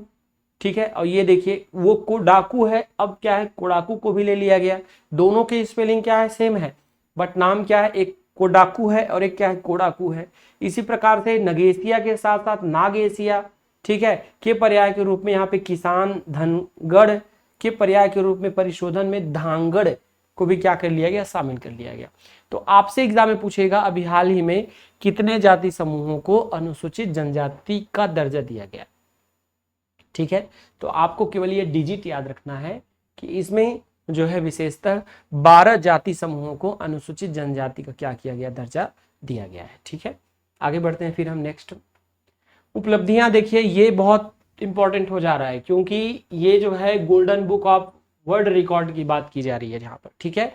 ठीक है, और ये देखिए वो कोडाकू है, अब क्या है कोड़ाकू को भी ले लिया गया। दोनों की स्पेलिंग क्या है, सेम है, बट नाम क्या है, एक कोडाकू है और एक क्या है कोड़ाकू है। इसी प्रकार से नगेसिया के साथ साथ नागेसिया, ठीक है, के पर्याय के रूप में यहाँ पे किसान, धनगढ़ के पर्याय के रूप में परिशोधन में धांगड़ को भी क्या कर लिया गया, शामिल कर लिया गया। तो आपसे एग्जाम में पूछेगा अभी हाल ही में कितने जाति समूहों को अनुसूचित जनजाति का दर्जा दिया गया। ठीक है, तो आपको केवल ये डिजिट याद रखना है कि इसमें जो है विशेषतः 12 जाति समूहों को अनुसूचित जनजाति का क्या किया गया, दर्जा दिया गया है। ठीक है, आगे बढ़ते हैं फिर हम नेक्स्ट उपलब्धियां। देखिए ये बहुत इंपॉर्टेंट हो जा रहा है क्योंकि ये जो है golden book of world record की बात की जा रही है यहाँ पर। ठीक है,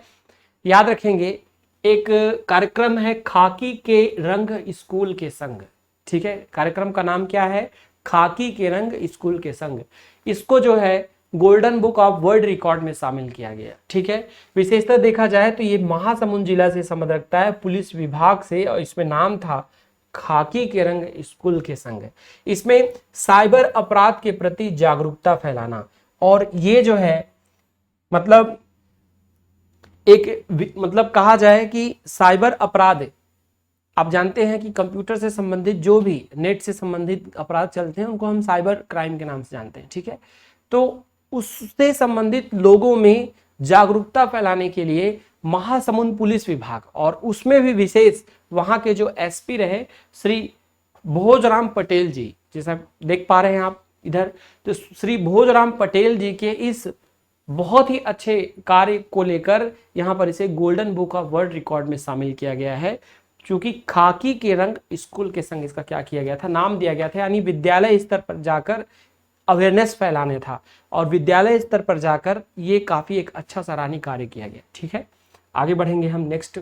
याद रखेंगे एक कार्यक्रम है खाकी के रंग स्कूल के संग। ठीक है, कार्यक्रम का नाम क्या है, खाकी के रंग स्कूल के संग। इसको जो है golden book of world record में शामिल किया गया। ठीक है, विशेषतः देखा जाए तो ये महासमुंद जिला से संबंध रखता है, पुलिस विभाग से, और इसमें नाम था खाकी के रंग स्कूल के संग। इसमें साइबर अपराध के प्रति जागरूकता फैलाना, और ये जो है मतलब एक मतलब कहा जाए कि साइबर अपराध, आप जानते हैं कि कंप्यूटर से संबंधित जो भी नेट से संबंधित अपराध चलते हैं उनको हम साइबर क्राइम के नाम से जानते हैं। ठीक है, तो उससे संबंधित लोगों में जागरूकता फैलाने के लिए महासमुंद पुलिस विभाग, और उसमें भी विशेष वहां के जो एसपी रहे श्री भोजराम पटेल जी, जैसा देख पा रहे हैं आप इधर, तो श्री भोजराम पटेल जी के इस बहुत ही अच्छे कार्य को लेकर यहाँ पर इसे golden book of world record में शामिल किया गया है। क्योंकि खाकी के रंग स्कूल के संग इसका क्या किया गया था, नाम दिया गया था, यानी विद्यालय स्तर पर जाकर अवेयरनेस फैलाने था, और विद्यालय स्तर पर जाकर ये काफी एक अच्छा सराहनीय कार्य किया गया। ठीक है, आगे बढ़ेंगे हम नेक्स्ट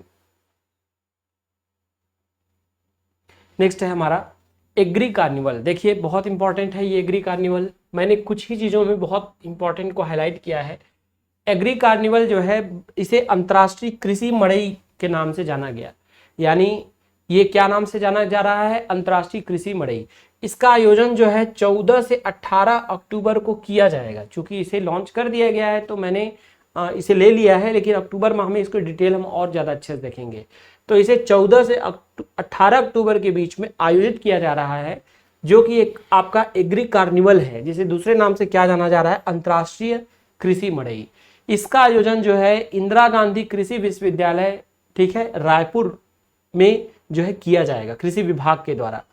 है हमारा एग्री कार्निवल। देखिए बहुत इंपॉर्टेंट है ये एग्री कार्निवल, मैंने कुछ ही चीजों में बहुत इंपॉर्टेंट को हाईलाइट किया है। एग्री कार्निवल जो है इसे अंतर्राष्ट्रीय कृषि मड़ई के नाम से जाना गया, यानी ये क्या नाम से जाना जा रहा है, अंतर्राष्ट्रीय कृषि मड़ई। इसका आयोजन जो है 14 से 18 अक्टूबर को किया जाएगा। चूंकि इसे लॉन्च कर दिया गया है तो मैंने इसे ले लिया है, लेकिन अक्टूबर माह में इसको डिटेल हम और ज़्यादा अच्छे से देखेंगे। तो इसे 14 से 18 अक्टूबर के बीच में आयोजित किया जा रहा है, जो कि एक आपका एग्री कार्निवल है, जिसे दूसरे नाम से क्या जाना जा रहा है, अंतर्राष्ट्रीय कृषि मड़ई। इसका आयोजन जो है इंदिरा गांधी कृषि विश्वविद्यालय, ठीक है, रायपुर में जो है किया जाएगा कृषि विभाग के द्वारा।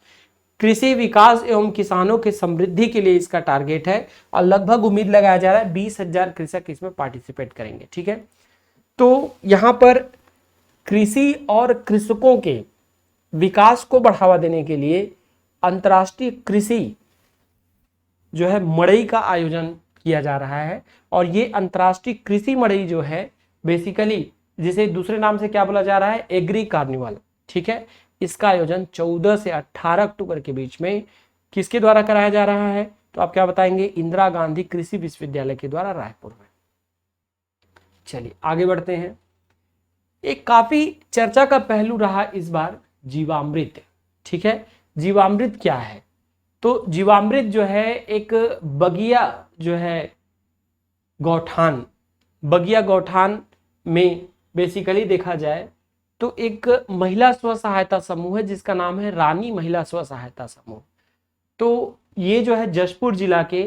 कृषि विकास एवं किसानों के समृद्धि के लिए इसका टारगेट है, और लगभग उम्मीद लगाया जा रहा है 20,000 कृषक इसमें पार्टिसिपेट करेंगे। ठीक है, तो यहाँ पर कृषि और कृषकों के विकास को बढ़ावा देने के लिए अंतर्राष्ट्रीय कृषि जो है मड़ई का आयोजन किया जा रहा है। और ये अंतर्राष्ट्रीय कृषि मड़ई जो है बेसिकली, जिसे दूसरे नाम से क्या बोला जा रहा है, एग्री कार्निवल। ठीक है, इसका आयोजन 14 से 18 अक्टूबर के बीच में किसके द्वारा कराया जा रहा है, तो आप क्या बताएंगे, इंदिरा गांधी कृषि विश्वविद्यालय के द्वारा रायपुर में। चलिए आगे बढ़ते हैं। एक काफी चर्चा का पहलू रहा इस बार जीवामृत। ठीक है, जीवामृत क्या है, तो जीवामृत जो है एक बगिया जो है गौठान, बगिया गौठान में बेसिकली देखा जाए तो एक महिला स्व सहायता समूह है जिसका नाम है रानी महिला स्व सहायता समूह। तो ये जो है जशपुर जिला के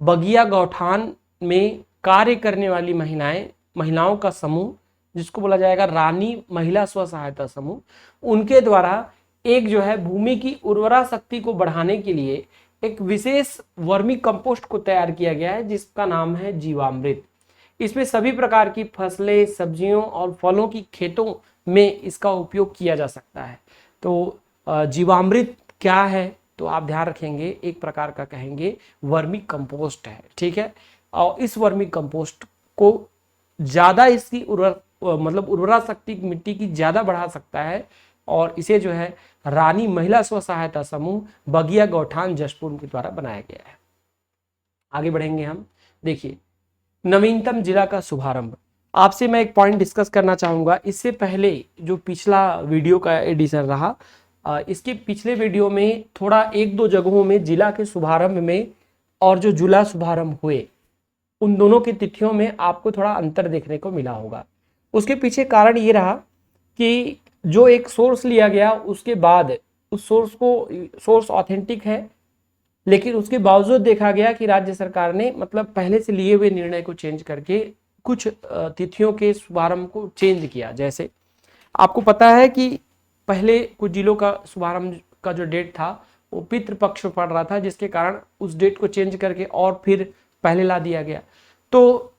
बगिया गौठान में कार्य करने वाली महिलाओं का समूह, जिसको बोला जाएगा रानी महिला स्व सहायता समूह, उनके द्वारा एक जो है भूमि की उर्वरा शक्ति को बढ़ाने के लिए एक विशेष वर्मी कंपोस्ट को तैयार किया गया है जिसका नाम है जीवामृत। इसमें सभी प्रकार की फसलें, सब्जियों और फलों की खेतों में इसका उपयोग किया जा सकता है। तो जीवामृत क्या है, तो आप ध्यान रखेंगे एक प्रकार का कहेंगे वर्मी कंपोस्ट है। ठीक है, और इस वर्मी कंपोस्ट को ज़्यादा इसकी उर्वरा शक्ति मिट्टी की ज़्यादा बढ़ा सकता है, और इसे जो है रानी महिला स्व सहायता समूह बगिया गौठान जशपुर के द्वारा बनाया गया है। आगे बढ़ेंगे हम। देखिए नवीनतम जिला का शुभारंभ, आपसे मैं एक पॉइंट डिस्कस करना चाहूँगा। इससे पहले जो पिछला वीडियो का एडिशन रहा, इसके पिछले वीडियो में थोड़ा एक दो जगहों में जिला के शुभारंभ में और जो जिला शुभारंभ हुए उन दोनों की तिथियों में आपको थोड़ा अंतर देखने को मिला होगा। उसके पीछे कारण ये रहा कि जो एक सोर्स लिया गया उसके बाद उस सोर्स ऑथेंटिक है, लेकिन उसके बावजूद देखा गया कि राज्य सरकार ने मतलब पहले से लिए हुए निर्णय को चेंज करके कुछ तिथियों के शुभारंभ को चेंज किया। जैसे आपको पता है कि पहले कुछ जिलों का शुभारंभ का जो डेट था वो पितृपक्ष में पड़ रहा था, जिसके कारण उस डेट को चेंज करके और फिर पहले ला दिया गया। तो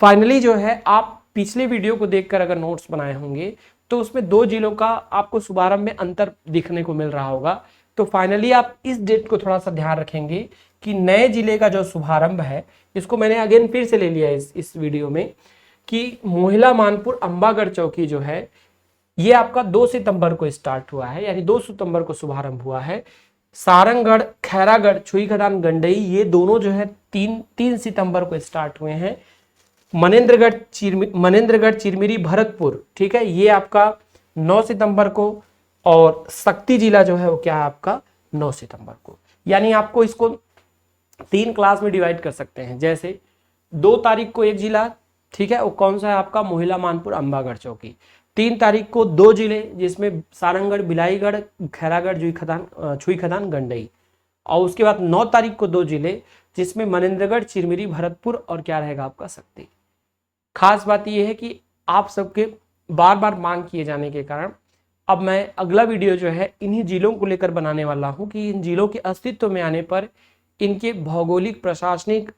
फाइनली जो है आप पिछले वीडियो को देखकर अगर नोट्स बनाए होंगे तो उसमें 2 जिलों का आपको शुभारंभ में अंतर दिखने को मिल रहा होगा। तो फाइनली आप इस डेट को थोड़ा सा ध्यान रखेंगे कि नए जिले का जो शुभारंभ है, इसको मैंने अगेन फिर से ले लिया इस वीडियो में, कि मोहिला मानपुर अंबागढ़ चौकी जो है ये आपका 2 सितंबर को स्टार्ट हुआ है, यानी 2 सितंबर को शुभारंभ हुआ है। सारंगगढ़, खैरागढ़, छुईखदान, गंडई ये दोनों जो है 3 सितंबर को स्टार्ट हुए हैं। मनेंद्रगढ़, चिरमिरी, भरतपुर, ठीक है, ये आपका 9 सितंबर को, और शक्ति जिला जो है वो क्या है आपका 9 सितंबर को। यानी आपको इसको 3 क्लास में डिवाइड कर सकते हैं। जैसे 2 तारीख को एक जिला, ठीक है, वो कौन सा है आपका मोहिला मानपुर अंबागढ़ चौकी। 3 तारीख को 2 जिले जिसमें सारंगगढ़, बिलाईगढ़, खैरागढ़, छुईखदान, गंडई, और उसके बाद 9 तारीख को 2 जिले जिसमें मनेंद्रगढ़, चिरमिरी, भरतपुर और क्या रहेगा आपका शक्ति। खास बात यह है कि आप सबके बार बार मांग किए जाने के कारण अब मैं अगला वीडियो जो है इन्हीं जिलों को लेकर बनाने वाला हूं कि इन जिलों के अस्तित्व में आने पर इनके भौगोलिक, प्रशासनिक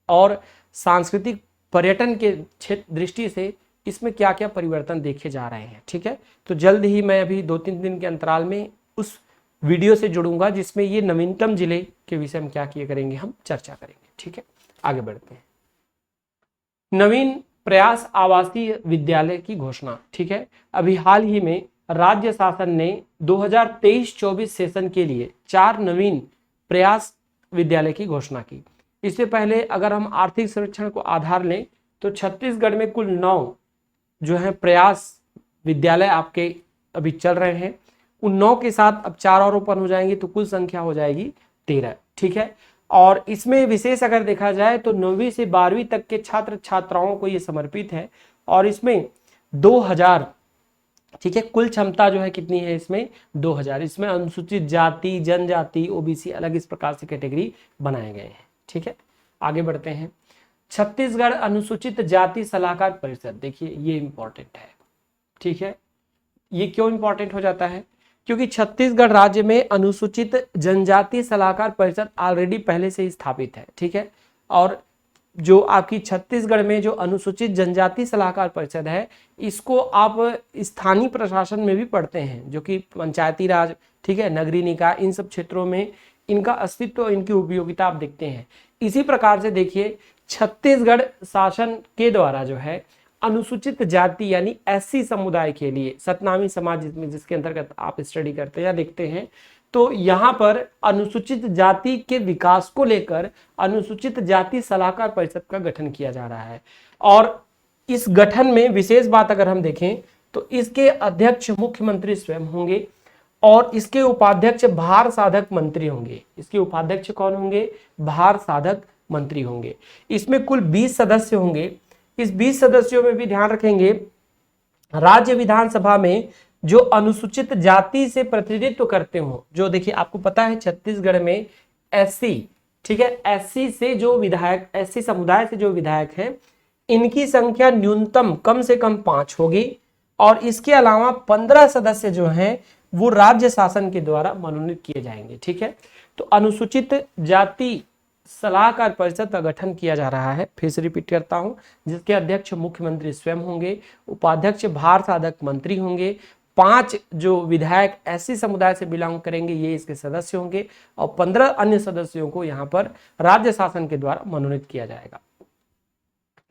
और सांस्कृतिक पर्यटन के क्षेत्र दृष्टि से इसमें क्या क्या परिवर्तन देखे जा रहे हैं। ठीक है, तो जल्द ही मैं अभी 2-3 दिन के अंतराल में उस वीडियो से जुड़ूंगा जिसमें ये नवीनतम जिले के विषय में क्या किए करेंगे, हम चर्चा करेंगे। ठीक है, आगे बढ़ते हैं। नवीन प्रयास आवासीय विद्यालय की घोषणा। ठीक है, अभी हाल ही में राज्य शासन ने 2023-24 सेशन के लिए 4 नवीन प्रयास विद्यालय की घोषणा की। इससे पहले अगर हम आर्थिक सर्वेक्षण को आधार लें तो छत्तीसगढ़ में कुल 9 जो है प्रयास विद्यालय आपके अभी चल रहे हैं। उन 9 के साथ अब 4 और ओपन हो जाएंगे तो कुल संख्या हो जाएगी 13। ठीक है, और इसमें विशेष अगर देखा जाए तो 9वीं से 12वीं तक के छात्र छात्राओं को ये समर्पित है, और इसमें 2000, ठीक है, कुल क्षमता जो है कितनी है इसमें 2000। इसमें अनुसूचित जाति, जनजाति, ओबीसी अलग इस प्रकार से कैटेगरी बनाए गए हैं। ठीक है, आगे बढ़ते हैं। छत्तीसगढ़ अनुसूचित जाति सलाहकार परिषद, देखिए ये इंपॉर्टेंट है। ठीक है, ये क्यों इंपॉर्टेंट हो जाता है, क्योंकि छत्तीसगढ़ राज्य में अनुसूचित जनजाति सलाहकार परिषद ऑलरेडी पहले से ही स्थापित है। ठीक है, और जो आपकी छत्तीसगढ़ में जो अनुसूचित जनजाति सलाहकार परिषद है इसको आप स्थानीय प्रशासन में भी पढ़ते हैं, जो कि पंचायती राज, ठीक है, नगरीय निकाय, इन सब क्षेत्रों में इनका अस्तित्व, इनकी उपयोगिता आप देखते हैं। इसी प्रकार से देखिए छत्तीसगढ़ शासन के द्वारा जो है अनुसूचित जाति यानी एससी समुदाय के लिए सतनामी समाज जिसके अंतर्गत आप स्टडी करते हैं या देखते हैं, तो यहाँ पर अनुसूचित जाति के विकास को लेकर अनुसूचित जाति सलाहकार परिषद का गठन किया जा रहा है। और इस गठन में विशेष बात अगर हम देखें तो इसके अध्यक्ष मुख्यमंत्री स्वयं होंगे और इसके उपाध्यक्ष भार साधक मंत्री होंगे। इसके उपाध्यक्ष कौन होंगे, भार साधक मंत्री होंगे। इसमें कुल 20 सदस्य होंगे। इस 20 सदस्यों में भी ध्यान रखेंगे राज्य विधानसभा में जो अनुसूचित जाति से प्रतिनिधित्व करते हो, जो देखिए आपको पता है छत्तीसगढ़ में एससी, ठीक है, एससी से जो विधायक, एससी समुदाय से जो विधायक हैं इनकी संख्या न्यूनतम कम से कम 5 होगी, और इसके अलावा 15 सदस्य जो हैं वो राज्य शासन के द्वारा मनोनीत किए जाएंगे। ठीक है, तो अनुसूचित जाति सलाहकार परिषद का गठन किया जा रहा है, फिर से रिपीट करता हूं, जिसके अध्यक्ष मुख्यमंत्री स्वयं होंगे, उपाध्यक्ष भार साधक मंत्री होंगे, 5 जो विधायक ऐसे समुदाय से बिलोंग करेंगे ये इसके सदस्य होंगे, और 15 अन्य सदस्यों को यहाँ पर राज्य शासन के द्वारा मनोनीत किया जाएगा।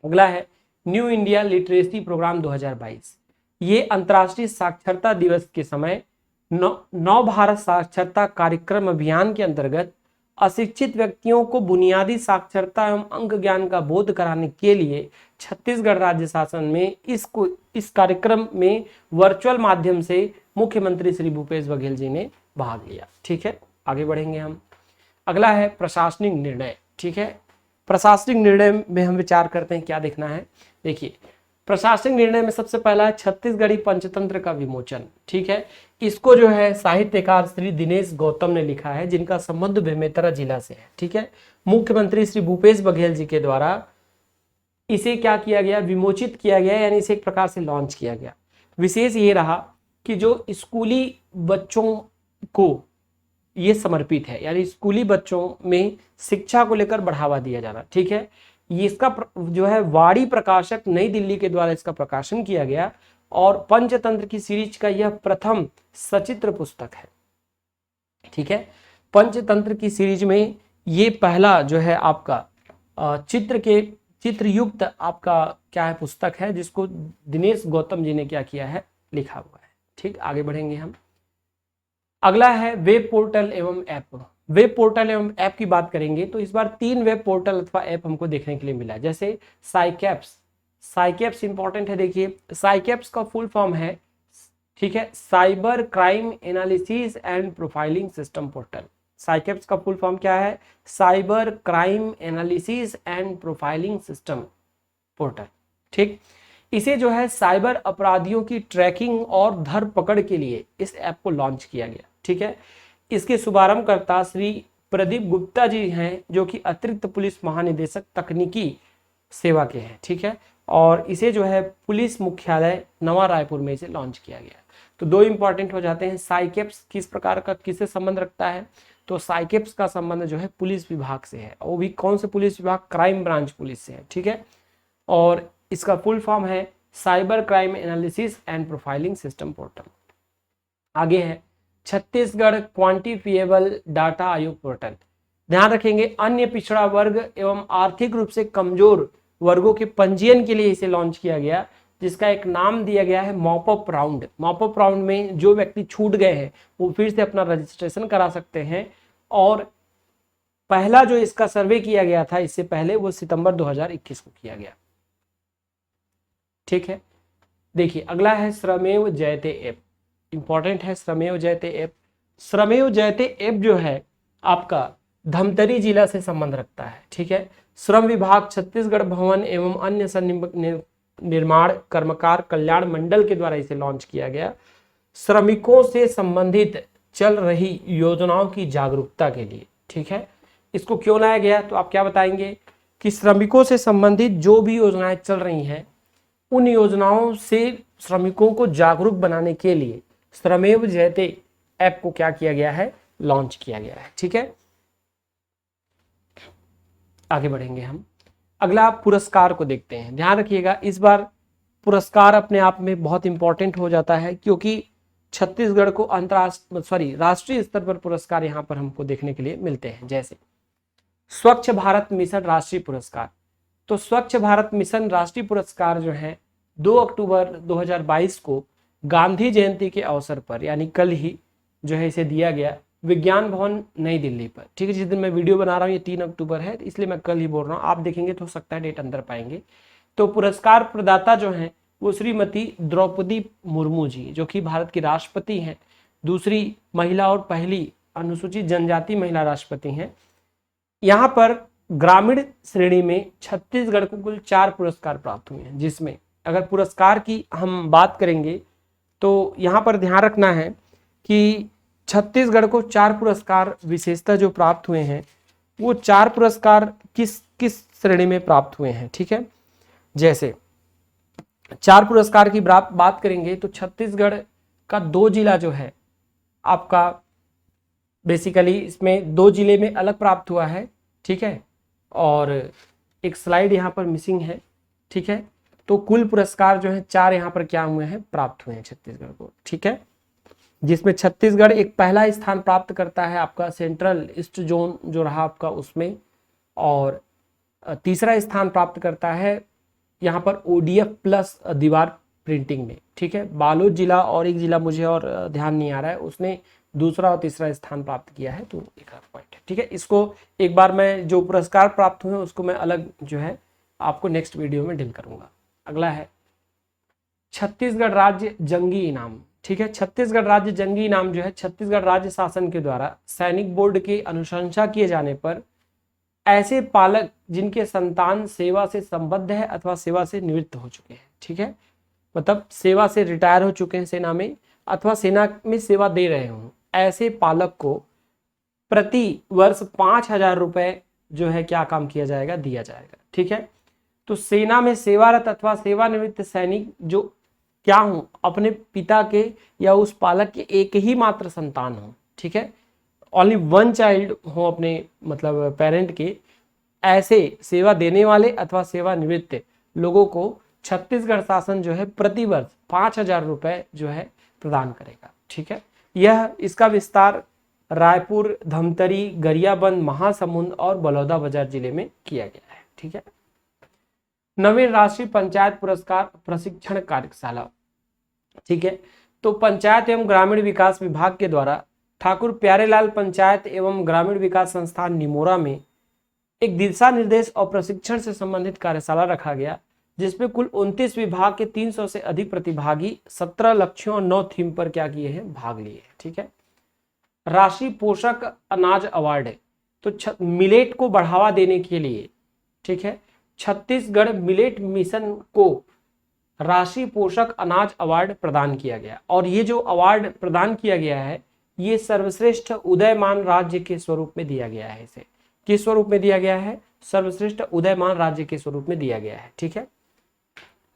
अगला है न्यू इंडिया लिटरेसी प्रोग्राम 2022। ये अंतर्राष्ट्रीय साक्षरता दिवस के समय नव भारत साक्षरता कार्यक्रम अभियान के अंतर्गत अशिक्षित व्यक्तियों को बुनियादी साक्षरता एवं अंक ज्ञान का बोध कराने के लिए छत्तीसगढ़ राज्य शासन में इस कार्यक्रम में वर्चुअल माध्यम से मुख्यमंत्री श्री भूपेश बघेल जी ने भाग लिया। ठीक है, आगे बढ़ेंगे हम। अगला है प्रशासनिक निर्णय। ठीक है, प्रशासनिक निर्णय में हम विचार करते हैं क्या देखना है। देखिए प्रशासनिक निर्णय में सबसे पहला है छत्तीसगढ़ी पंचतंत्र का विमोचन। ठीक है, इसको जो है साहित्यकार श्री दिनेश गौतम ने लिखा है, जिनका संबंध बेमेतरा जिला से है। ठीक है, मुख्यमंत्री श्री भूपेश बघेल जी के द्वारा इसे क्या किया गया, विमोचित किया गया, यानी इसे एक प्रकार से लॉन्च किया गया। विशेष ये रहा कि जो स्कूली बच्चों को ये समर्पित है, यानी स्कूली बच्चों में शिक्षा को लेकर बढ़ावा दिया जाना, ठीक है। ये इसका जो है वाणी प्रकाशक नई दिल्ली के द्वारा इसका प्रकाशन किया गया और पंचतंत्र की सीरीज का यह प्रथम सचित्र पुस्तक है, ठीक है। पंचतंत्र की सीरीज में ये पहला जो है आपका चित्रयुक्त आपका क्या है पुस्तक है, जिसको दिनेश गौतम जी ने क्या किया है, लिखा हुआ है। ठीक, आगे बढ़ेंगे हम। अगला है वेब पोर्टल एवं ऐप। वेब पोर्टल एवं ऐप की बात करेंगे तो इस बार 3 वेब पोर्टल अथवा ऐप हमको देखने के लिए मिला है। जैसे साइकैप्स इंपॉर्टेंट है, देखिए साइकैप्स का फुल फॉर्म है, ठीक है, cyber crime analysis and profiling system portal. CyCAPS का फुल फॉर्म क्या है, cyber crime analysis and profiling system portal, ठीक। इसे जो है साइबर अपराधियों की ट्रैकिंग और धरपकड़ के लिए इस ऐप को लॉन्च किया गया, ठीक है। इसके शुभारंभकर्ता श्री प्रदीप गुप्ता जी हैं, जो कि अतिरिक्त पुलिस महानिदेशक तकनीकी सेवा के हैं, ठीक है। और इसे जो है पुलिस मुख्यालय नवा रायपुर में इसे लॉन्च किया गया। तो 2 इंपॉर्टेंट हो जाते हैं। साइकैप्स किस प्रकार का किससे संबंध रखता है, तो साइकैप्स का संबंध जो है पुलिस विभाग से है, वो भी कौन से पुलिस विभाग, क्राइम ब्रांच पुलिस से है, ठीक है। और इसका फुल फॉर्म है cyber crime analysis and profiling system portal. आगे है छत्तीसगढ़ क्वांटिफिएबल डाटा आयोग पोर्टल। ध्यान रखेंगे अन्य पिछड़ा वर्ग एवं आर्थिक रूप से कमजोर वर्गों के पंजीयन के लिए इसे लॉन्च किया गया, जिसका एक नाम दिया गया है mop up round. Mop up round में जो व्यक्ति छूट गए हैं वो फिर से अपना रजिस्ट्रेशन करा सकते हैं। और पहला जो इसका सर्वे किया गया था इससे पहले, वो सितंबर 2021 को किया गया, ठीक है। देखिए अगला है श्रमेव जयते ऐप, इंपॉर्टेंट है श्रमेव जयते ऐप। श्रमेव जयते ऐप जो है आपका धमतरी जिला से संबंध रखता है, ठीक है। श्रम विभाग, छत्तीसगढ़ भवन एवं अन्य निर्माण कर्मकार कल्याण मंडल के द्वारा इसे लॉन्च किया गया। श्रमिकों से संबंधित चल रही योजनाओं की जागरूकता के लिए, ठीक है। इसको क्यों लाया गया, तो आप क्या बताएंगे कि श्रमिकों से संबंधित जो भी योजनाएं चल रही हैं उन योजनाओं से श्रमिकों को जागरूक बनाने के लिए श्रमेव जयते ऐप को क्या किया गया है, लॉन्च किया गया है, ठीक है। आगे बढ़ेंगे हम। अगला पुरस्कार को देखते हैं। ध्यान रखिएगा इस बार पुरस्कार अपने आप में बहुत इंपॉर्टेंट हो जाता है, क्योंकि छत्तीसगढ़ को राष्ट्रीय स्तर पर पुरस्कार यहाँ पर हमको देखने के लिए मिलते हैं। जैसे स्वच्छ भारत मिशन राष्ट्रीय पुरस्कार। तो स्वच्छ भारत मिशन राष्ट्रीय पुरस्कार जो है 2 अक्टूबर 2022 को गांधी जयंती के अवसर पर, यानी कल ही जो है इसे दिया गया विज्ञान भवन नई दिल्ली पर, ठीक है। जिस दिन मैं वीडियो बना रहा हूँ ये 3 अक्टूबर है, इसलिए मैं कल ही बोल रहा हूँ, आप देखेंगे तो हो सकता है डेट अंदर पाएंगे। तो पुरस्कार प्रदाता जो है वो श्रीमती द्रौपदी मुर्मू जी, जो कि भारत की राष्ट्रपति हैं, दूसरी महिला और पहली अनुसूचित जनजाति महिला राष्ट्रपति हैं। यहाँ पर ग्रामीण श्रेणी में छत्तीसगढ़ को कुल 4 पुरस्कार प्राप्त हुए हैं, जिसमें अगर पुरस्कार की हम बात करेंगे तो यहाँ पर ध्यान रखना है कि छत्तीसगढ़ को 4 पुरस्कार विशेषतः जो प्राप्त हुए हैं वो 4 पुरस्कार किस किस श्रेणी में प्राप्त हुए हैं, ठीक है। जैसे 4 पुरस्कार की बात करेंगे तो छत्तीसगढ़ का 2 जिला जो है आपका बेसिकली इसमें 2 जिले में अलग प्राप्त हुआ है, ठीक है। और एक स्लाइड यहाँ पर मिसिंग है, ठीक है। तो कुल पुरस्कार जो है 4 यहाँ पर क्या हुए हैं, प्राप्त हुए हैं छत्तीसगढ़ को, ठीक है। जिसमें छत्तीसगढ़ एक पहला स्थान प्राप्त करता है आपका सेंट्रल ईस्ट जोन जो रहा आपका उसमें, और तीसरा स्थान प्राप्त करता है यहाँ पर ODF प्लस दीवार प्रिंटिंग में, ठीक है। बालोद जिला और एक जिला मुझे और ध्यान नहीं आ रहा है, उसने दूसरा और तीसरा स्थान प्राप्त किया है, तो एक पॉइंट है, ठीक है। इसको एक बार मैं जो पुरस्कार प्राप्त हुए उसको मैं अलग जो है आपको नेक्स्ट वीडियो में डील करूंगा। अगला है छत्तीसगढ़ राज्य जंगी इनाम, ठीक है। छत्तीसगढ़ राज्य जंगी इनाम जो है छत्तीसगढ़ राज्य शासन के द्वारा सैनिक बोर्ड की अनुशंसा किए जाने पर ऐसे पालक जिनके संतान सेवा से संबद्ध है अथवा सेवा से निवृत्त हो चुके हैं, ठीक है, मतलब सेवा से रिटायर हो चुके हैं सेना में अथवा सेना में सेवा दे रहे हों, ऐसे पालक को प्रति वर्ष 5,000 रुपए जो है क्या काम किया जाएगा, दिया जाएगा, ठीक है। तो सेना में सेवारत अथवा सेवानिवृत्त सैनिक जो क्या हो, अपने पिता के या उस पालक के एक ही मात्र संतान हो, ठीक है, ओनली वन चाइल्ड हो अपने मतलब पेरेंट के, ऐसे सेवा देने वाले अथवा सेवानिवृत्त लोगों को छत्तीसगढ़ शासन जो है प्रतिवर्ष 5,000 रुपए जो है प्रदान करेगा, ठीक है। यह इसका विस्तार रायपुर, धमतरी, गरियाबंद, महासमुंद और बलौदाबाजार जिले में किया गया है, ठीक है। नवीन राष्ट्रीय पंचायत पुरस्कार प्रशिक्षण कार्यशाला, ठीक है। तो पंचायत एवं ग्रामीण विकास विभाग के द्वारा ठाकुर प्यारेलाल पंचायत एवं ग्रामीण विकास संस्थान निमोरा में एक दिशा निर्देश और प्रशिक्षण से संबंधित कार्यशाला रखा गया, जिसमें कुल 29 विभाग के 300 से अधिक प्रतिभागी 17 लक्ष्यों और 9 थीम पर क्या किए हैं, भाग लिए हैं, ठीक है। राष्ट्रीय पोषक अनाज अवार्ड है, तो मिलेट को बढ़ावा देने के लिए, ठीक है, छत्तीसगढ़ मिलेट मिशन को राष्ट्रीय पोषक अनाज अवार्ड प्रदान किया गया। और ये जो अवार्ड प्रदान किया गया है ये सर्वश्रेष्ठ उदयमान राज्य के स्वरूप में दिया गया है। इसे किस स्वरूप में दिया गया है, सर्वश्रेष्ठ उदयमान राज्य के स्वरूप में दिया गया है, ठीक है।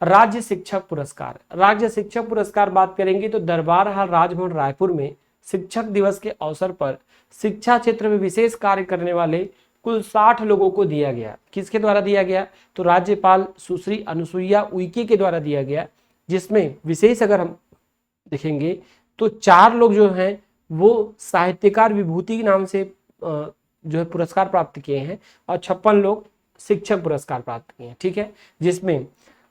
राज्य शिक्षक पुरस्कार, राज्य शिक्षक पुरस्कार बात करेंगे तो दरबार हाल राजभवन रायपुर में शिक्षक दिवस के अवसर पर शिक्षा क्षेत्र में विशेष कार्य करने वाले कुल 60 लोगों को दिया गया। किसके द्वारा दिया गया, तो राज्यपाल सुश्री अनुसुईया उइके के द्वारा दिया गया, जिसमें विशेष अगर हम देखेंगे तो 4 लोग जो हैं वो साहित्यकार विभूति के नाम से जो है पुरस्कार प्राप्त किए हैं और 56 लोग शिक्षक पुरस्कार प्राप्त किए हैं, ठीक है। जिसमें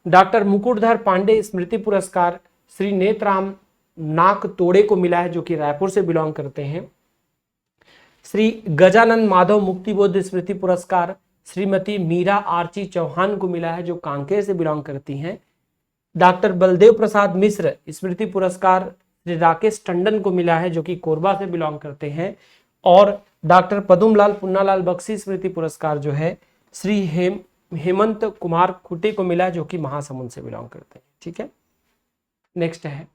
डॉक्टर मुकुटधर पांडे स्मृति पुरस्कार श्री नेतराम नाक तोड़े को मिला है, जो कि रायपुर से बिलोंग करते हैं। श्री गजानंद माधव मुक्तिबोध स्मृति पुरस्कार श्रीमती मीरा आर्ची चौहान को मिला है, जो कांकेर से बिलोंग करती हैं। डॉक्टर बलदेव प्रसाद मिश्र स्मृति पुरस्कार श्री राकेश टंडन को मिला है, जो कि कोरबा से बिलोंग करते हैं। और डॉक्टर पदुमलाल पुन्नालाल बख्शी स्मृति पुरस्कार जो है श्री हेमंत कुमार खुटे को मिला है, जो कि महासमुंद से बिलोंग करते हैं, ठीक है। नेक्स्ट है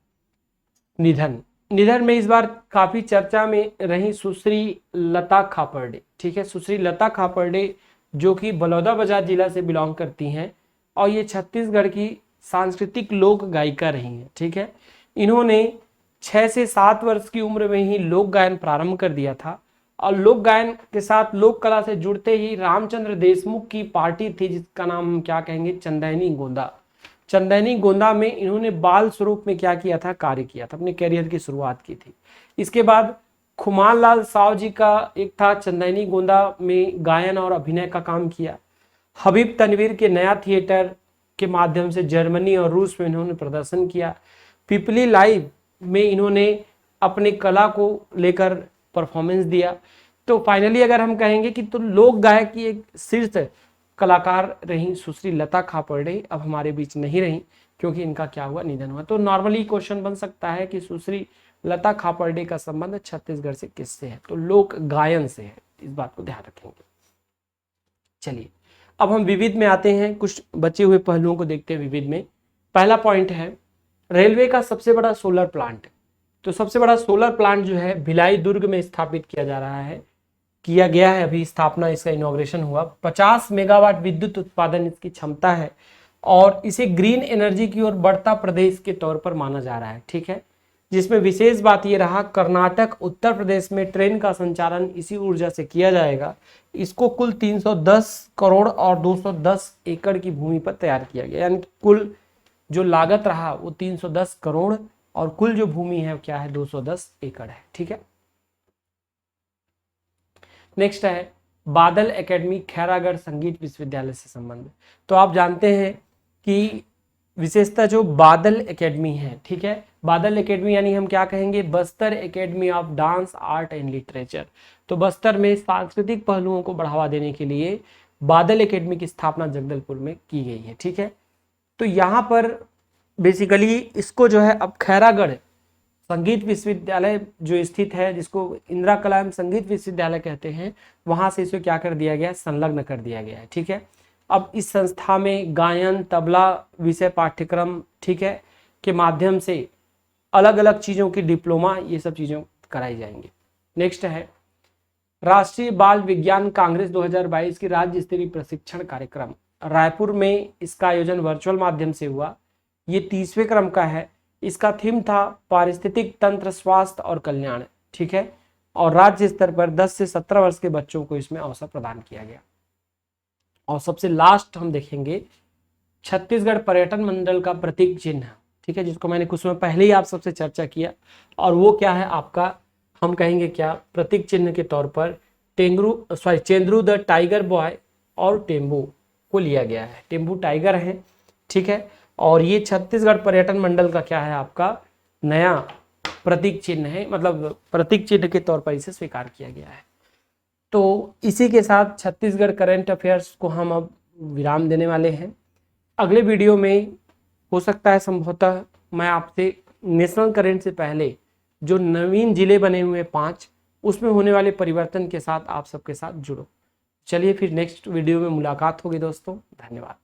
निधन। निधन में इस बार काफी चर्चा में रही सुश्री लता खापर्डे, ठीक है। सुश्री लता खापर्डे जो कि बलौदाबाजार जिला से बिलोंग करती हैं और ये छत्तीसगढ़ की सांस्कृतिक लोक गायिका रही हैं, ठीक है। इन्होंने 6 से 7 वर्ष की उम्र में ही लोक गायन प्रारंभ कर दिया था और लोक गायन के साथ लोक कला से जुड़ते ही रामचंद्र देशमुख की पार्टी थी, जिसका नाम हम क्या कहेंगे, चंदैनी गोंदा। चंदैनी गोंदा में इन्होंने बाल स्वरूप में क्या किया था, कार्य किया था, अपने कैरियर की शुरुआत की थी। इसके बाद खुमान लाल साव जी का एक था, चंदैनी गोंदा में गायन और अभिनय का काम किया। हबीब तनवीर के नया थिएटर के माध्यम से जर्मनी और रूस में इन्होंने प्रदर्शन किया। पिपली लाइव में इन्होंने अपने कला को लेकर परफॉर्मेंस दिया। तो फाइनली अगर हम कहेंगे कि तो लोक गायक की एक शीर्ष कलाकार रही सुश्री लता खापर्डे, अब हमारे बीच नहीं रही क्योंकि इनका क्या हुआ, निधन हुआ। तो नॉर्मली क्वेश्चन बन सकता है कि सुश्री लता खापर्डे का संबंध छत्तीसगढ़ से किससे है, तो लोक गायन से है, इस बात को ध्यान रखेंगे। चलिए अब हम विविध में आते हैं, कुछ बचे हुए पहलुओं को देखते हैं विविध में। पहला पॉइंट है रेलवे का सबसे बड़ा सोलर प्लांट। तो सबसे बड़ा सोलर प्लांट जो है भिलाई दुर्ग में स्थापित किया जा रहा है, किया गया है, अभी स्थापना इसका इनॉग्रेशन हुआ। 50 मेगावाट विद्युत उत्पादन इसकी क्षमता है और इसे ग्रीन एनर्जी की ओर बढ़ता प्रदेश के तौर पर माना जा रहा है, ठीक है। जिसमें विशेष बात यह रहा, कर्नाटक उत्तर प्रदेश में ट्रेन का संचालन इसी ऊर्जा से किया जाएगा। इसको कुल 310 करोड़ और 210 एकड़ की भूमि पर तैयार किया गया, यानी कुल जो लागत रहा वो 310 करोड़ और कुल जो भूमि है क्या है, 210 एकड़ है, ठीक है। नेक्स्ट है बादल एकेडमी खैरागढ़ संगीत विश्वविद्यालय से संबंध। तो आप जानते हैं कि विशेषता जो बादल एकेडमी है, ठीक है, बादल एकेडमी यानी हम क्या कहेंगे, Bastar academy of dance art and literature. तो बस्तर में सांस्कृतिक पहलुओं को बढ़ावा देने के लिए बादल एकेडमी की स्थापना जगदलपुर में की गई है, ठीक है। तो यहाँ पर बेसिकली इसको जो है अब खैरागढ़ संगीत विश्वविद्यालय जो स्थित है, जिसको इंदिरा कलाम संगीत विश्वविद्यालय कहते हैं, वहां से इसे क्या कर दिया गया, संलग्न कर दिया गया है, ठीक है। अब इस संस्था में गायन, तबला विषय पाठ्यक्रम, ठीक है, के माध्यम से अलग अलग चीजों की डिप्लोमा, ये सब चीजों कराई जाएंगी। नेक्स्ट है राष्ट्रीय बाल विज्ञान कांग्रेस 2022 की राज्य स्तरीय प्रशिक्षण कार्यक्रम। रायपुर में इसका आयोजन वर्चुअल माध्यम से हुआ। ये 30वें क्रम का है। इसका थीम था पारिस्थितिक तंत्र, स्वास्थ्य और कल्याण। ठीक है, और राज्य स्तर पर 10 से 17 वर्ष के बच्चों को इसमें अवसर प्रदान किया गया। और सबसे लास्ट हम देखेंगे छत्तीसगढ़ पर्यटन मंडल का प्रतीक चिन्ह। ठीक है, जिसको मैंने कुछ समय पहले ही आप सबसे चर्चा किया, और वो क्या है आपका, हम कहेंगे क्या, प्रतीक चिन्ह के तौर पर चेंद्रू द टाइगर बॉय और टेम्बू को लिया गया है। टेम्बू टाइगर है। ठीक है, और ये छत्तीसगढ़ पर्यटन मंडल का क्या है आपका नया प्रतीक चिन्ह है, मतलब प्रतीक चिन्ह के तौर पर इसे स्वीकार किया गया है। तो इसी के साथ छत्तीसगढ़ करंट अफेयर्स को हम अब विराम देने वाले हैं। अगले वीडियो में हो सकता है संभवतः मैं आपसे नेशनल करंट से पहले जो नवीन जिले बने हुए 5 उसमें होने वाले परिवर्तन के साथ आप सबके साथ जुड़ो। चलिए फिर नेक्स्ट वीडियो में मुलाकात होगी दोस्तों। धन्यवाद।